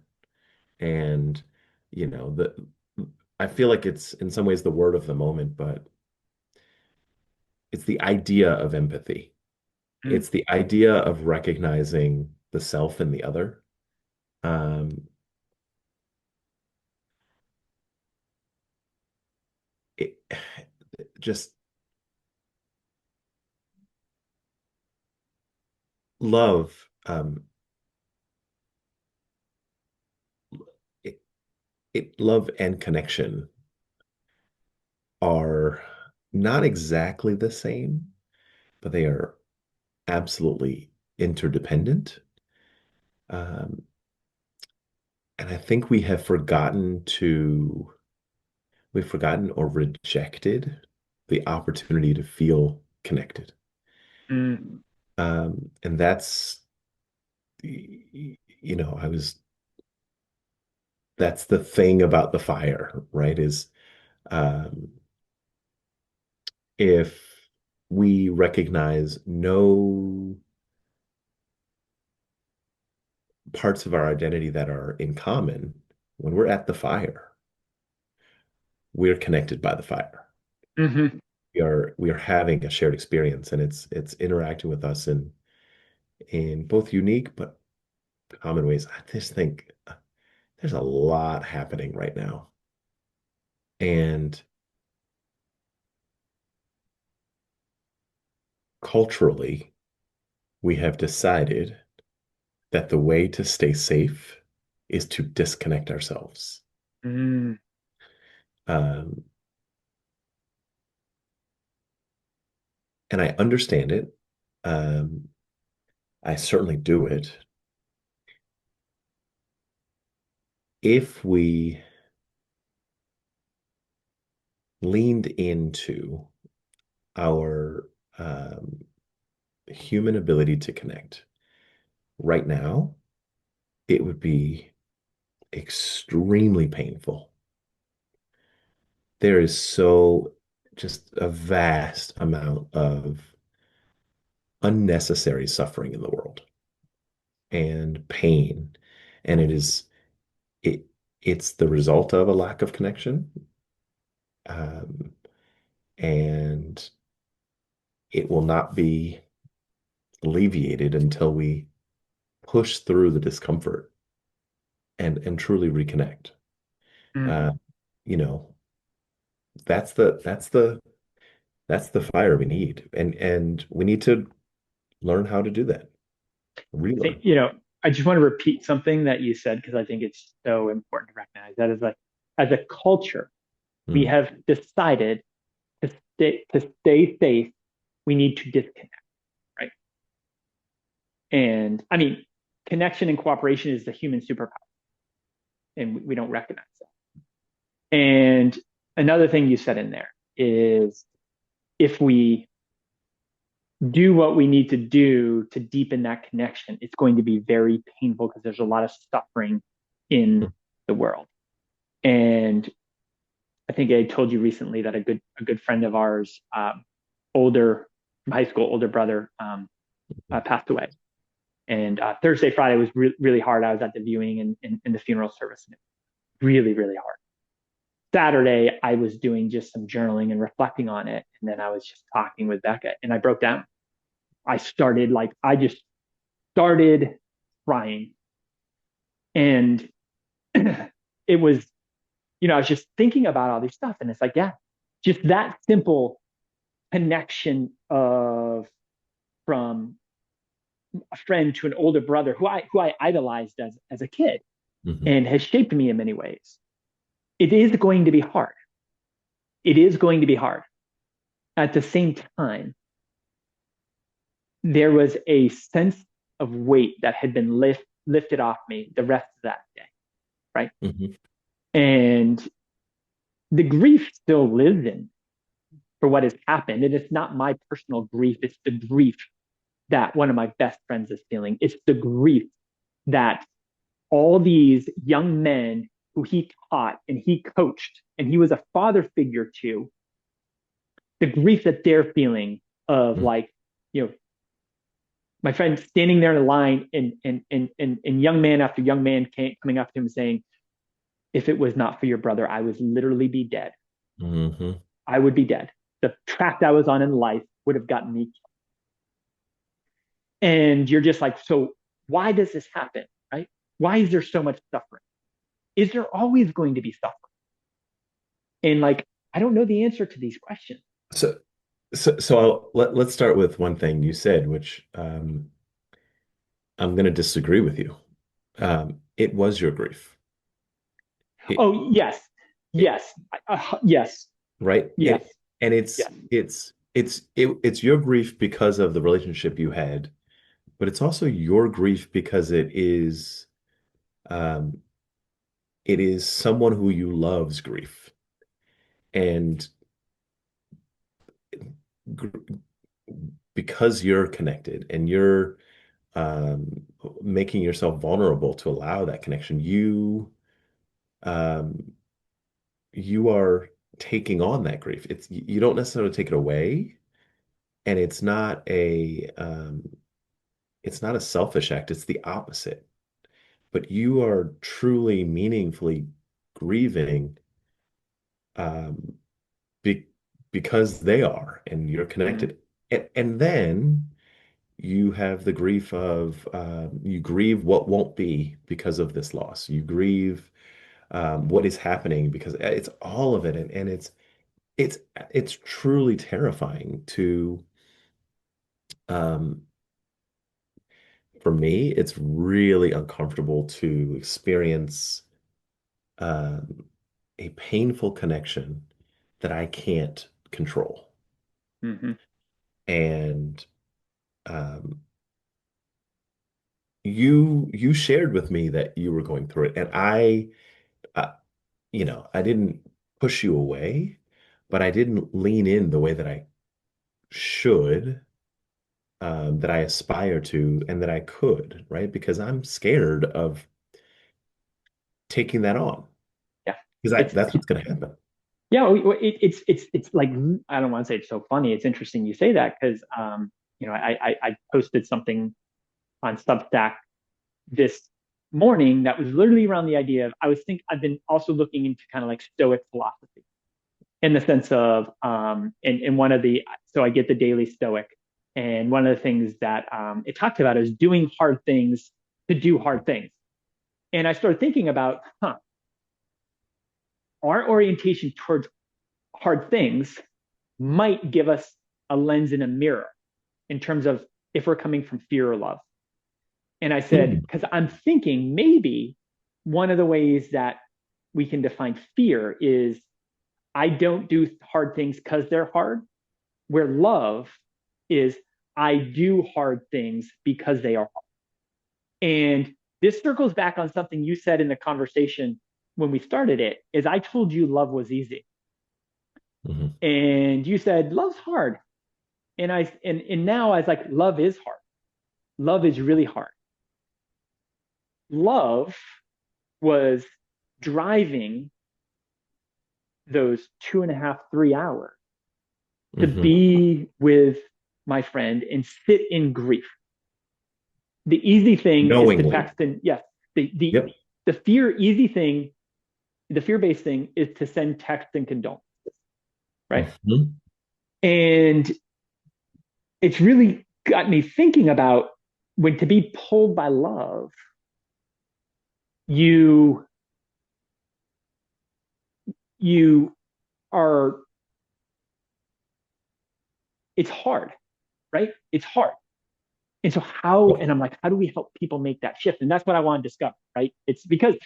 D: And, I feel like it's in some ways the word of the moment, but it's the idea of empathy. It's the idea of recognizing the self in the other. It just love, love and connection are not exactly the same, but they are absolutely interdependent. Um, and I think we've forgotten or rejected the opportunity to feel connected.
C: Mm,
D: And that's, you know, that's the thing about the fire, right? Is um, if we recognize no parts of our identity that are in common, when we're at the fire, we're connected by the fire.
C: hmm
D: We are having a shared experience, and it's interacting with us in both unique but common ways. I just think there's a lot happening right now. And culturally, we have decided that the way to stay safe is to disconnect ourselves.
C: mm,
D: Um, and I understand it. Um, I certainly do it. If we leaned into our human ability to connect right now, it would be extremely painful. There is so just a vast amount of unnecessary suffering in the world and pain. And it it's the result of a lack of connection. Um, and it will not be alleviated until we push through the discomfort and truly reconnect.
C: mm.
D: Uh, you know, that's the fire we need. And we need to learn how to do that.
C: I think,
D: Relearn.
C: I just want to repeat something that you said because I think it's so important to recognize that as a culture, we
D: Mm,
C: have decided to stay safe, we need to disconnect, right? And I mean, connection and cooperation is the human superpower, and we don't recognize that. And another thing you said in there is if we do what we need to do to deepen that connection, it's going to be very painful because there's a lot of suffering in
D: mm,
C: the world. And I think I told you recently that a good friend of ours, older from high school, older brother, passed away. And Thursday, Friday was really hard. I was at the viewing and the funeral service, and it was really, really hard. Saturday, I was doing just some journaling and reflecting on it, and then I was just talking with Becca, and I broke down. I just started crying, and it was, I was just thinking about all these stuff, and it's like, yeah, just that simple connection of from a friend to an older brother who I idolized as a kid
D: mhm,
C: and has shaped me in many ways. It is going to be hard. It is going to be hard. At the same time, there was a sense of weight that had been lifted off me the rest of that day, right?
D: mhm,
C: And the grief still lives in for what has happened. And it's not my personal grief, it's the grief that one of my best friends is feeling. It's the grief that all these young men who he taught and he coached and he was a father figure to, the grief that they're feeling of
D: mhm,
C: like, you know, my friend standing there in a line and young man after young man coming up to him saying, if it was not for your brother, I would literally be dead.
D: mhm.
C: I would be dead. The track I was on in life would have gotten me. And you're just like, so why does this happen? Right? Why is there so much suffering? Is there always going to be suffering? And like, I don't know the answer to these questions.
D: So, let's start with one thing you said, which I'm going to disagree with you. It was your grief. It,
C: Oh, yes.
D: it,
C: Yes. Yes.
D: right?
C: Yes.
D: And
C: Yes.
D: it's your grief because of the relationship you had, but it's also your grief because um it is someone who you love's grief. And gr- because you're connected and you're um making yourself vulnerable to allow that connection, um you are taking on that grief. You don't necessarily take it away, and it's not a selfish act, it's the opposite. But you are truly meaningfully grieving um be, because they are and you're
C: Mhm.
D: connected. And then you have the grief of you grieve what won't be because of this loss. You grieve what is happening because it's all of it, and it's it's truly terrifying to um for me, it's really uncomfortable to experience um a painful connection that I can't control.
C: Mhm.
D: And um you shared with me that you were going through it, and uh, I didn't push you away, but I didn't lean in the way that I should, that I aspire to, and that I could, right? Because I'm scared of taking that on,
C: Yeah.
D: because
C: It's
D: that's what's going to happen.
C: yeah. It's like I don't want to say it's so funny. It's interesting you say that because I posted something on Substack this morning that was literally around the idea of I've been also looking into kind of like Stoic philosophy in the sense of in one of the so I get the Daily Stoic, and one of the things that it talks about is doing hard things to do hard things. And I started thinking about, our orientation towards hard things might give us a lens and a mirror in terms of if we're coming from fear or love. And I said,
D: Hmm.
C: because I'm thinking maybe one of the ways that we can define fear is I don't do hard things because they're hard, where love is I do hard things because they are hard. And this circles back on something you said in the conversation when we started it, is I told you love was easy.
D: Mhm.
C: And you said love's hard. And now I was like, love is hard. Love is really hard. Love was driving those 2.5, 3 hours to
D: Mhm.
C: be with my friend and sit in grief. The easy thing is to
D: Knowingly.
C: text and yes, the the
D: Yep.
C: the fear easy thing, the fear-based thing is to send text and condone, right?
D: Mhm.
C: And it's really got me thinking about when to be pulled by love, you you are it's hard, right? It's hard. And so and I'm like, how do we help people make that shift? And that's what I want to discover, right? It's because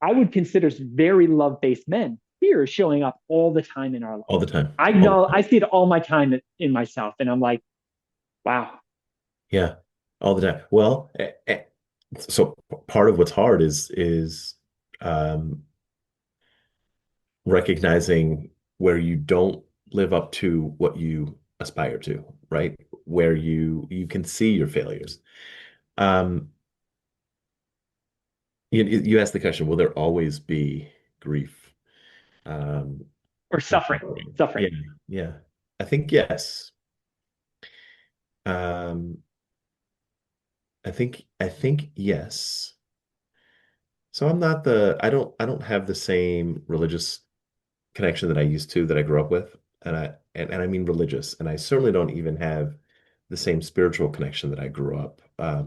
C: I would consider very love-based men, fear is showing up all the time in our life.
D: All the time.
C: I
D: All the
C: know
D: time.
C: I see it all my time in myself, and I'm like, wow.
D: Yeah. All the time. Well, so part of what's hard is um, recognizing where you don't live up to what you aspire to, right? Where you can see your failures. Um, you asked the question, will there always be grief um,
C: Or
D: and
C: suffering,
D: suffering?
C: suffering.
D: Yeah, yeah. I think yes. Um, I think yes. So I don't have the same religious connection that I used to that I grew up with. And I mean religious, and I certainly don't even have the same spiritual connection that I grew up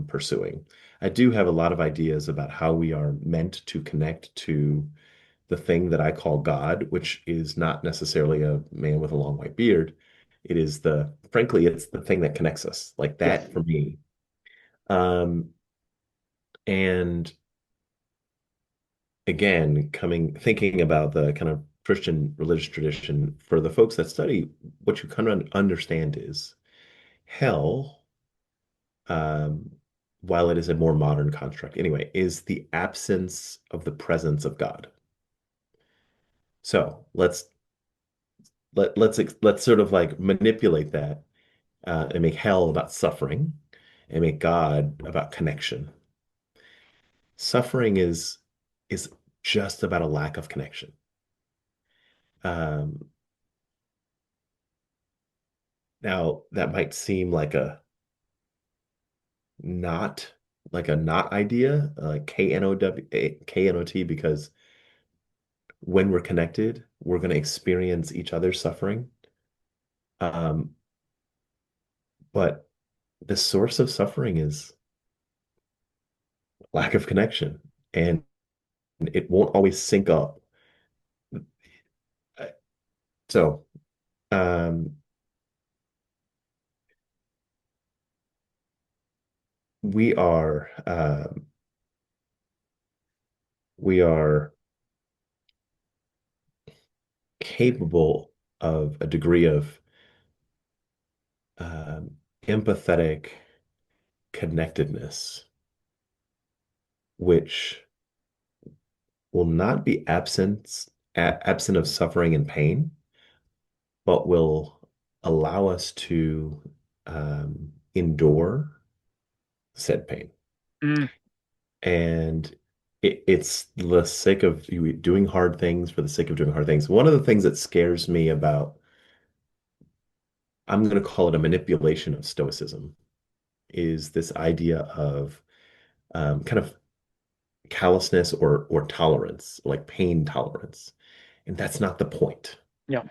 D: pursuing. I do have a lot of ideas about how we are meant to connect to the thing that I call God, which is not necessarily a man with a long white beard. Frankly, it's the thing that connects us, like
C: Yes.
D: that for me. Um, and again, thinking about the kind of Christian religious tradition, for the folks that study, what you kind of understand is hell, um, while it is a more modern construct, anyway, is the absence of the presence of God. So let's sort of like manipulate that and make hell about suffering and make God about connection. Suffering is just about a lack of connection. Um, Now that might seem not like a not idea, like KNOT, because when we're connected, we're going to experience each other's suffering. Um, but the source of suffering is lack of connection, and it won't always sync up. So, um, we are we are capable of a degree of um, empathetic connectedness, which will not be absent of suffering and pain, but will allow us to endure said pain.
C: Mm.
D: And it's the sake of you doing hard things for the sake of doing hard things. One of the things that scares me about, I'm going to call it a manipulation of Stoicism, is this idea of kind of callousness or tolerance, like pain tolerance. And that's not the point.
C: Yeah.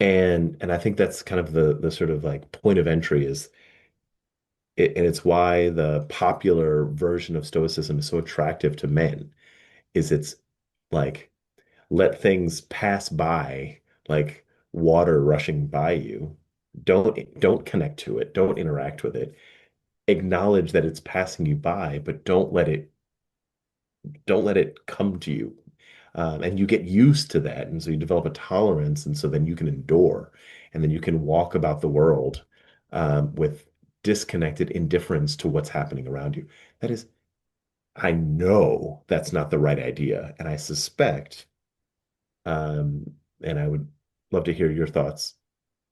D: And I think that's kind of the sort of like point of entry is and it's why the popular version of Stoicism is so attractive to men, is it's like let things pass by like water rushing by you. Don't connect to it, don't interact with it. Acknowledge that it's passing you by, but don't let it come to you. And you get used to that. And so you develop a tolerance. And so then you can endure. And then you can walk about the world with disconnected indifference to what's happening around you. That is, I know that's not the right idea. And I suspect, um, and I would love to hear your thoughts,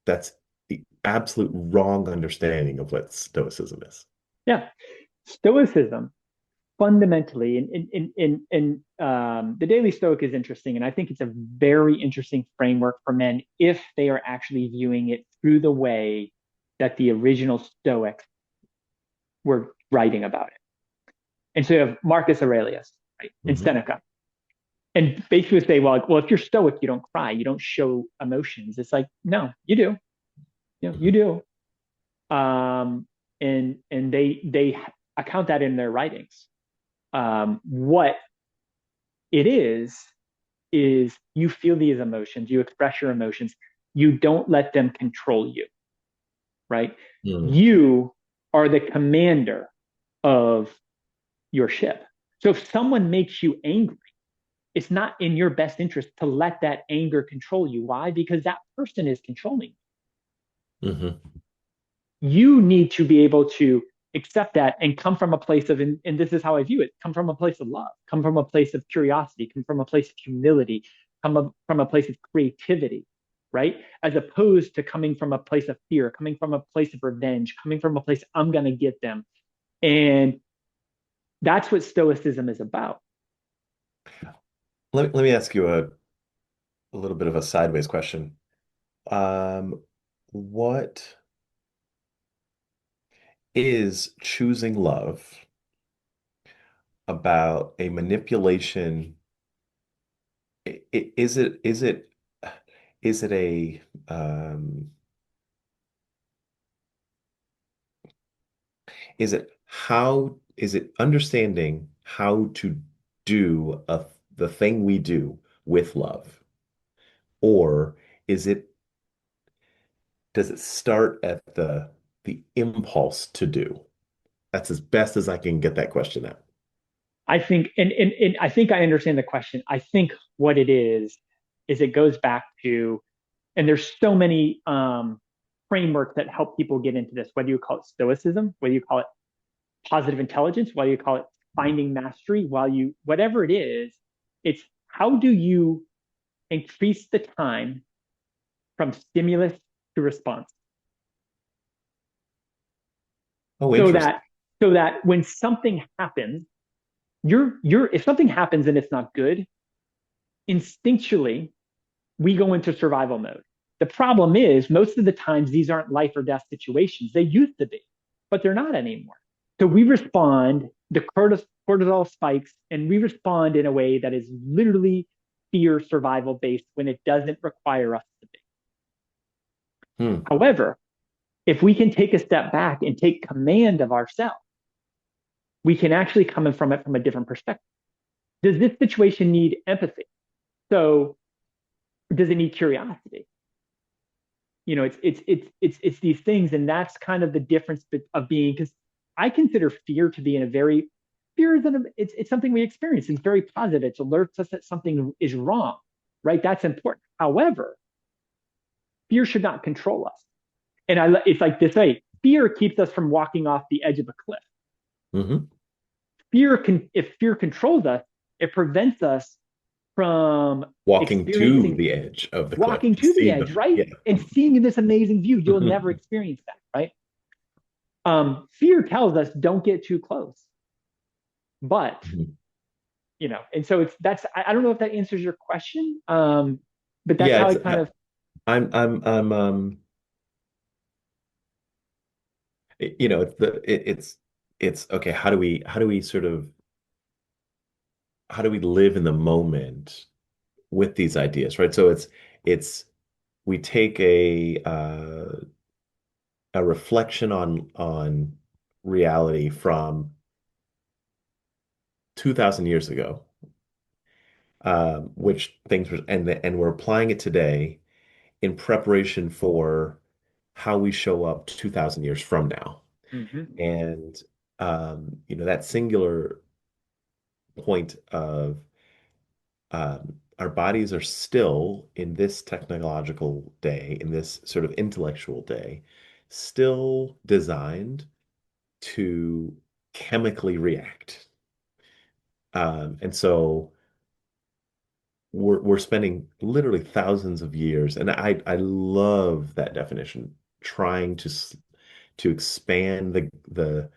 D: that's the absolute wrong understanding of what Stoicism is.
C: Yeah. Stoicism fundamentally, the Daily Stoic is interesting, and I think it's a very interesting framework for men if they are actually viewing it through the way that the original Stoics were writing about it. And so you have Marcus Aurelius, right, and
D: Mhm.
C: Seneca, and basically say, well, if you're Stoic, you don't cry, you don't show emotions. It's like, no, you do, you
D: Mhm.
C: do, and they account that in their writings. What it is you feel these emotions, you express your emotions, you don't let them control you, right?
D: Mhm.
C: You are the commander of your ship. So if someone makes you angry, it's not in your best interest to let that anger control you. Why? Because that person is controlling
D: Mhm.
C: you. You need to be able to accept that and come from a place of, and this is how I view it, come from a place of love, come from a place of curiosity, come from a place of humility, from a place of creativity, right? As opposed to coming from a place of fear, coming from a place of revenge, coming from a place, I'm going to get them. And that's what Stoicism is about.
D: Let me ask you a little bit of a sideways question. Um, what is choosing love about a manipulation? Is it a is it understanding how to do the thing we do with love? Or is it does it start at the impulse to do? That's as best as I can get that question out.
C: I think, and I think I understand the question. I think what it is is it goes back to, and there's so many frameworks that help people get into this, whether you call it stoicism, whether you call it positive intelligence, whether you call it finding mastery, whatever it is, it's how do you increase the time from stimulus to response
D: Oh,
C: so
D: interesting.
C: that when something happens, if something happens and it's not good, instinctually we go into survival mode. The problem is most of the times these aren't life or death situations. They used to be, but they're not anymore. So we respond, the cortisol spikes, and we respond in a way that is literally fear survival based when it doesn't require us to be.
D: Hmm.
C: However, if we can take a step back and take command of ourselves, we can actually come in from it from a different perspective. Does this situation need empathy? So does it need curiosity? You know, it's these things, and that's kind of the difference of being, because I consider fear to be in a very fear is it's something we experience. It's very positive. It alerts us that something is wrong, right? That's important. However, fear should not control us. And it's like this way: fear keeps us from walking off the edge of a cliff.
D: Hmm.
C: If fear controls us, it prevents us from
D: Walking to
C: experiencing
D: the edge of the cliff
C: walking
D: to
C: to the
D: see
C: edge,
D: the,
C: right?
D: yeah.
C: And seeing this amazing view. You'll never experience that, right? Fear tells us don't get too close, but and so I don't know if that answers your question, but that's
D: Yeah,
C: how I
D: it's
C: kind of.
D: I'm it's it's okay, how do we live in the moment with these ideas, right? So it's we take a reflection on reality from 2000 years ago, which things were, and we're applying it today in preparation for how we show up 2000 years from now.
C: Mhm.
D: And that singular point of our bodies are still in this technological day, in this sort of intellectual day, still designed to chemically react. And so we're spending literally thousands of years, and I love that definition, trying to expand the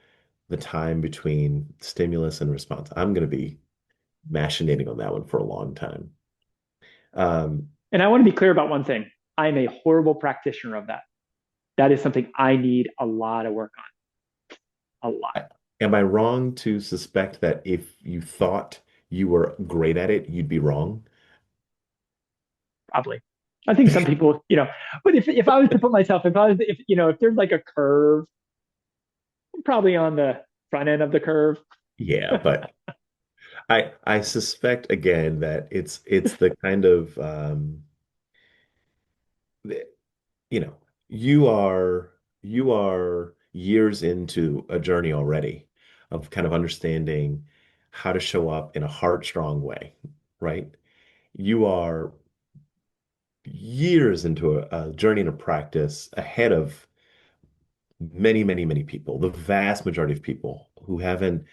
D: time between stimulus and response. I'm going to be machinating on that one for a long time. Um,
C: And I want to be clear about one thing. I'm a horrible practitioner of that. That is something I need a lot of work on, a lot,
D: am I wrong to suspect that if you thought you were great at it, you'd be wrong?
C: probably. I think some people, but if I was to put myself, if there's like a curve, I'm probably on the front end of the curve.
D: Yeah, but I suspect again that it's the kind of you know, you are years into a journey already of kind of understanding how to show up in a heart-strong way, right? You are years into a journey and a practice ahead of many, many, many people, the vast majority of people who haven't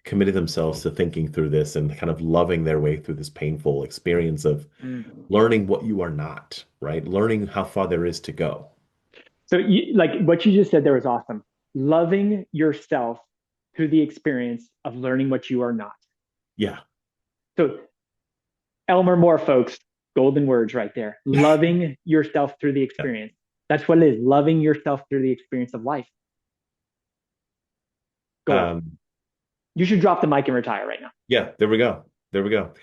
D: committed themselves to thinking through this and kind of loving their way through this painful experience of
C: Mm.
D: learning what you are not, right? Learning how far there is to go.
C: So, like what you just said there was awesome. Loving yourself through the experience of learning what you are not.
D: Yeah.
C: So, Elmer Moore, folks, golden words right there. Loving yourself through the
D: Yeah.
C: experience. That's what it is. Loving yourself through the experience of life. Gold.
D: Um,
C: You should drop the mic and retire right now.
D: yeah, there we go. There we go.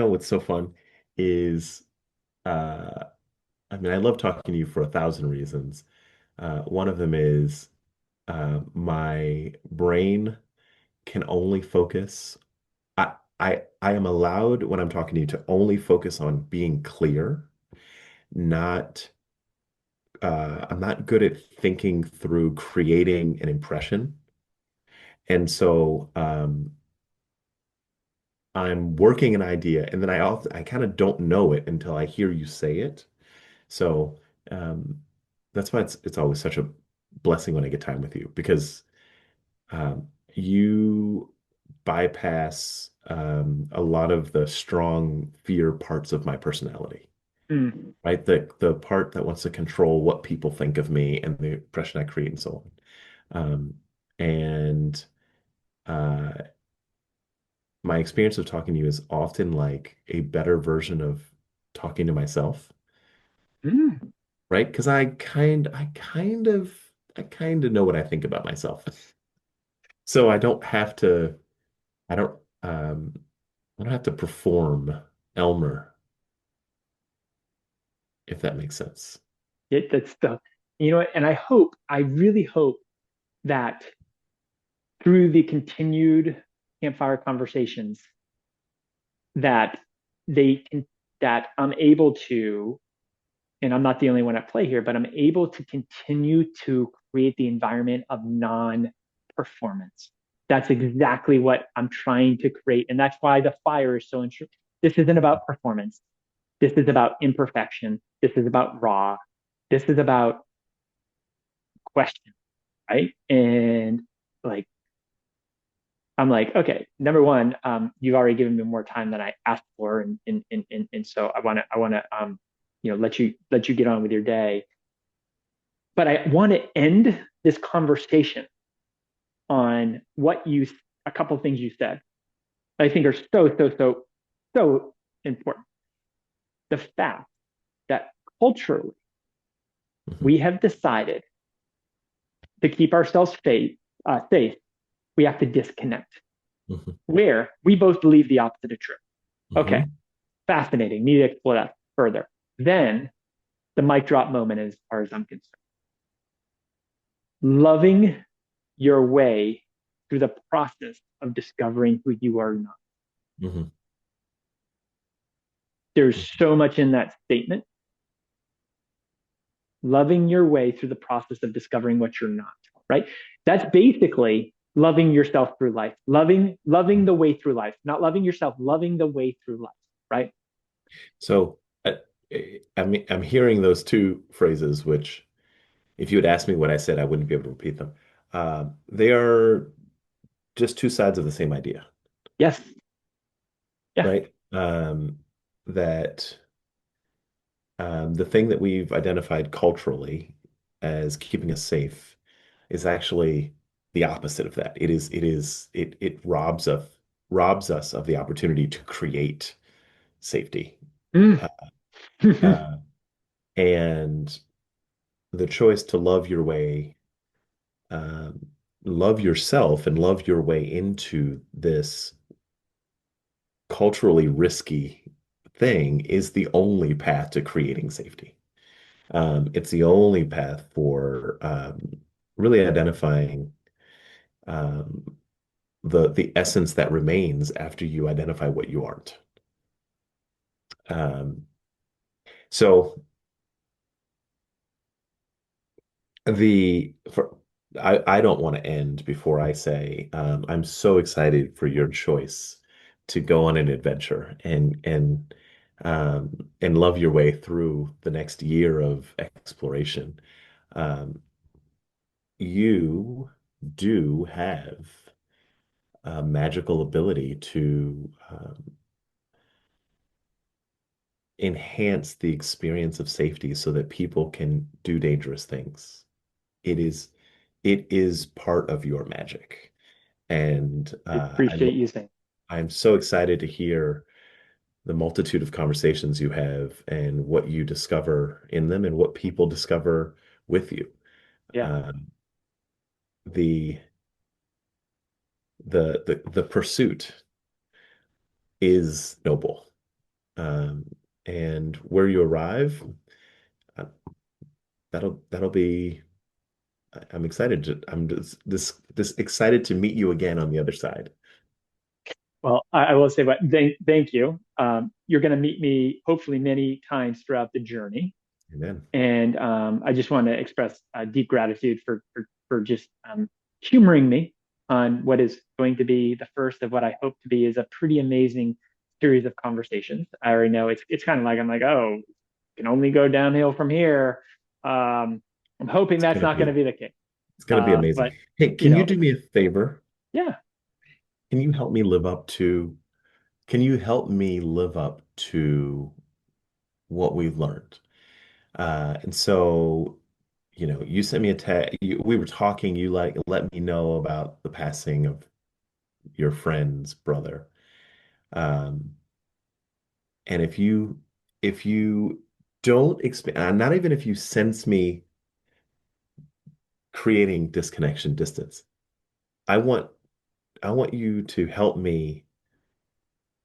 D: What's so fun is uh I love talking to you for 1,000 reasons. One of them is my brain can only focus. I am allowed when I'm talking to you to only focus on being clear, not I'm not good at thinking through creating an impression. And so I'm working an idea, and then I kind of don't know it until I hear you say it. So um, that's why it's always such a blessing when I get time with you because you bypass a lot of the strong fear parts of my personality,
C: Mm.
D: right? The part that wants to control what people think of me and the impression I create and so on. And uh, my experience of talking to you is often like a better version of talking to myself,
C: Mm.
D: right? Because I kind of know what I think about myself. So I don't, um, I don't have to perform Elmer, if that makes sense.
C: That's the, and I really hope that through the continued campfire conversations that they can, that I'm able to, and I'm not the only one at play here, but I'm able to continue to create the environment of non-performance. That's exactly what I'm trying to create. And that's why the fire is so interesting. This isn't about performance. This is about imperfection. This is about raw. This is about question, right? And like, I'm like, okay, number one, you've already given me more time than I asked for, and so I want to let you get on with your day. But I want to end this conversation on a couple of things you said that I think are so important. The fact that culturally
D: Mhm,
C: we have decided to keep ourselves safe, we have to disconnect.
D: mhm,
C: Where we both believe the opposite of true. Okay,
D: mhm,
C: fascinating. Need to explore that further. Then the mic drop moment, as far as I'm concerned, loving your way through the process of discovering who you are not.
D: mhm,
C: There's
D: mhm,
C: so much in that statement. Loving your way through the process of discovering what you're not, right? That's basically loving yourself through life, loving the way through life, not loving yourself, loving the way through life, right?
D: So uh, I'm hearing those two phrases, which if you had asked me what I said, I wouldn't be able to repeat them. They are just two sides of the same idea,
C: Yes. Yeah.
D: right? That the thing that we've identified culturally as keeping us safe is actually the opposite of that. It robs us of the opportunity to create safety.
C: Mm.
D: Uh, uh, and the choice to love your way, um, love yourself and love your way into this culturally risky thing is the only path to creating safety. It's the only path for really identifying um, the essence that remains after you identify what you aren't. Um, so the for I don't want to end before I say I'm so excited for your choice to go on an adventure and love your way through the next year of exploration. Um, you do have a magical ability to enhance the experience of safety so that people can do dangerous things. It is it is part of your magic. And
C: I appreciate you saying.
D: I'm so excited to hear the multitude of conversations you have and what you discover in them and what people discover with you.
C: Yeah.
D: Um, the the pursuit is noble. Um, and where you arrive, uh, that'll be I'm excited I'm just this excited to meet you again on the other side.
C: Well, I will say, but thank you. You're going to meet me hopefully many times throughout the journey.
D: Amen.
C: And I just want to express deep gratitude for just humoring me on what is going to be the first of what I hope to be is a pretty amazing series of conversations. I already know it's kind of like I'm like, oh, it can only go downhill from here. I'm hoping
D: It's
C: that's
D: gonna
C: not going to
D: be
C: be the case.
D: it's gonna be amazing.
C: But
D: Hey,
C: you
D: can you
C: know,
D: do me a favor?
C: yeah,
D: Can you help me live up to, can you help me live up to what we've learned? And so, you sent me a text. We were talking. You let me know about the passing of your friend's brother. Um, and if you don't expand, not even if you sense me creating disconnection, distance, I want I want you to help me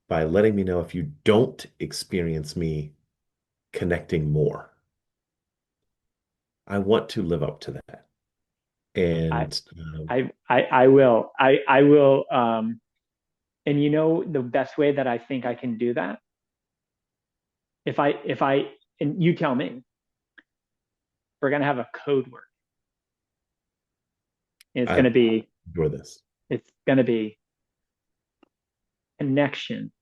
D: by letting me know if you don't experience me connecting more. I want to live up to that.
C: I
D: And
C: I will. I will. And you know the best way that I think I can do that, if I and you tell me, we're gonna have a code word. And
D: I enjoy this.
C: it's gonna be connection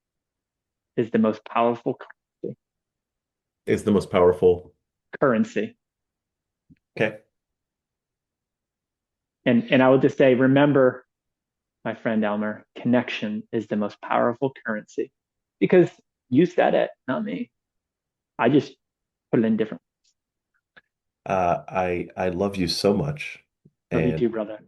C: is the most powerful
D: It's the most powerful.
C: currency.
D: Okay.
C: And I will just say, remember, my friend Elmer, connection is the most powerful currency. Because you said it, not me. I just put it in different.
D: I love you so much.
C: Love you
D: And
C: too, brother.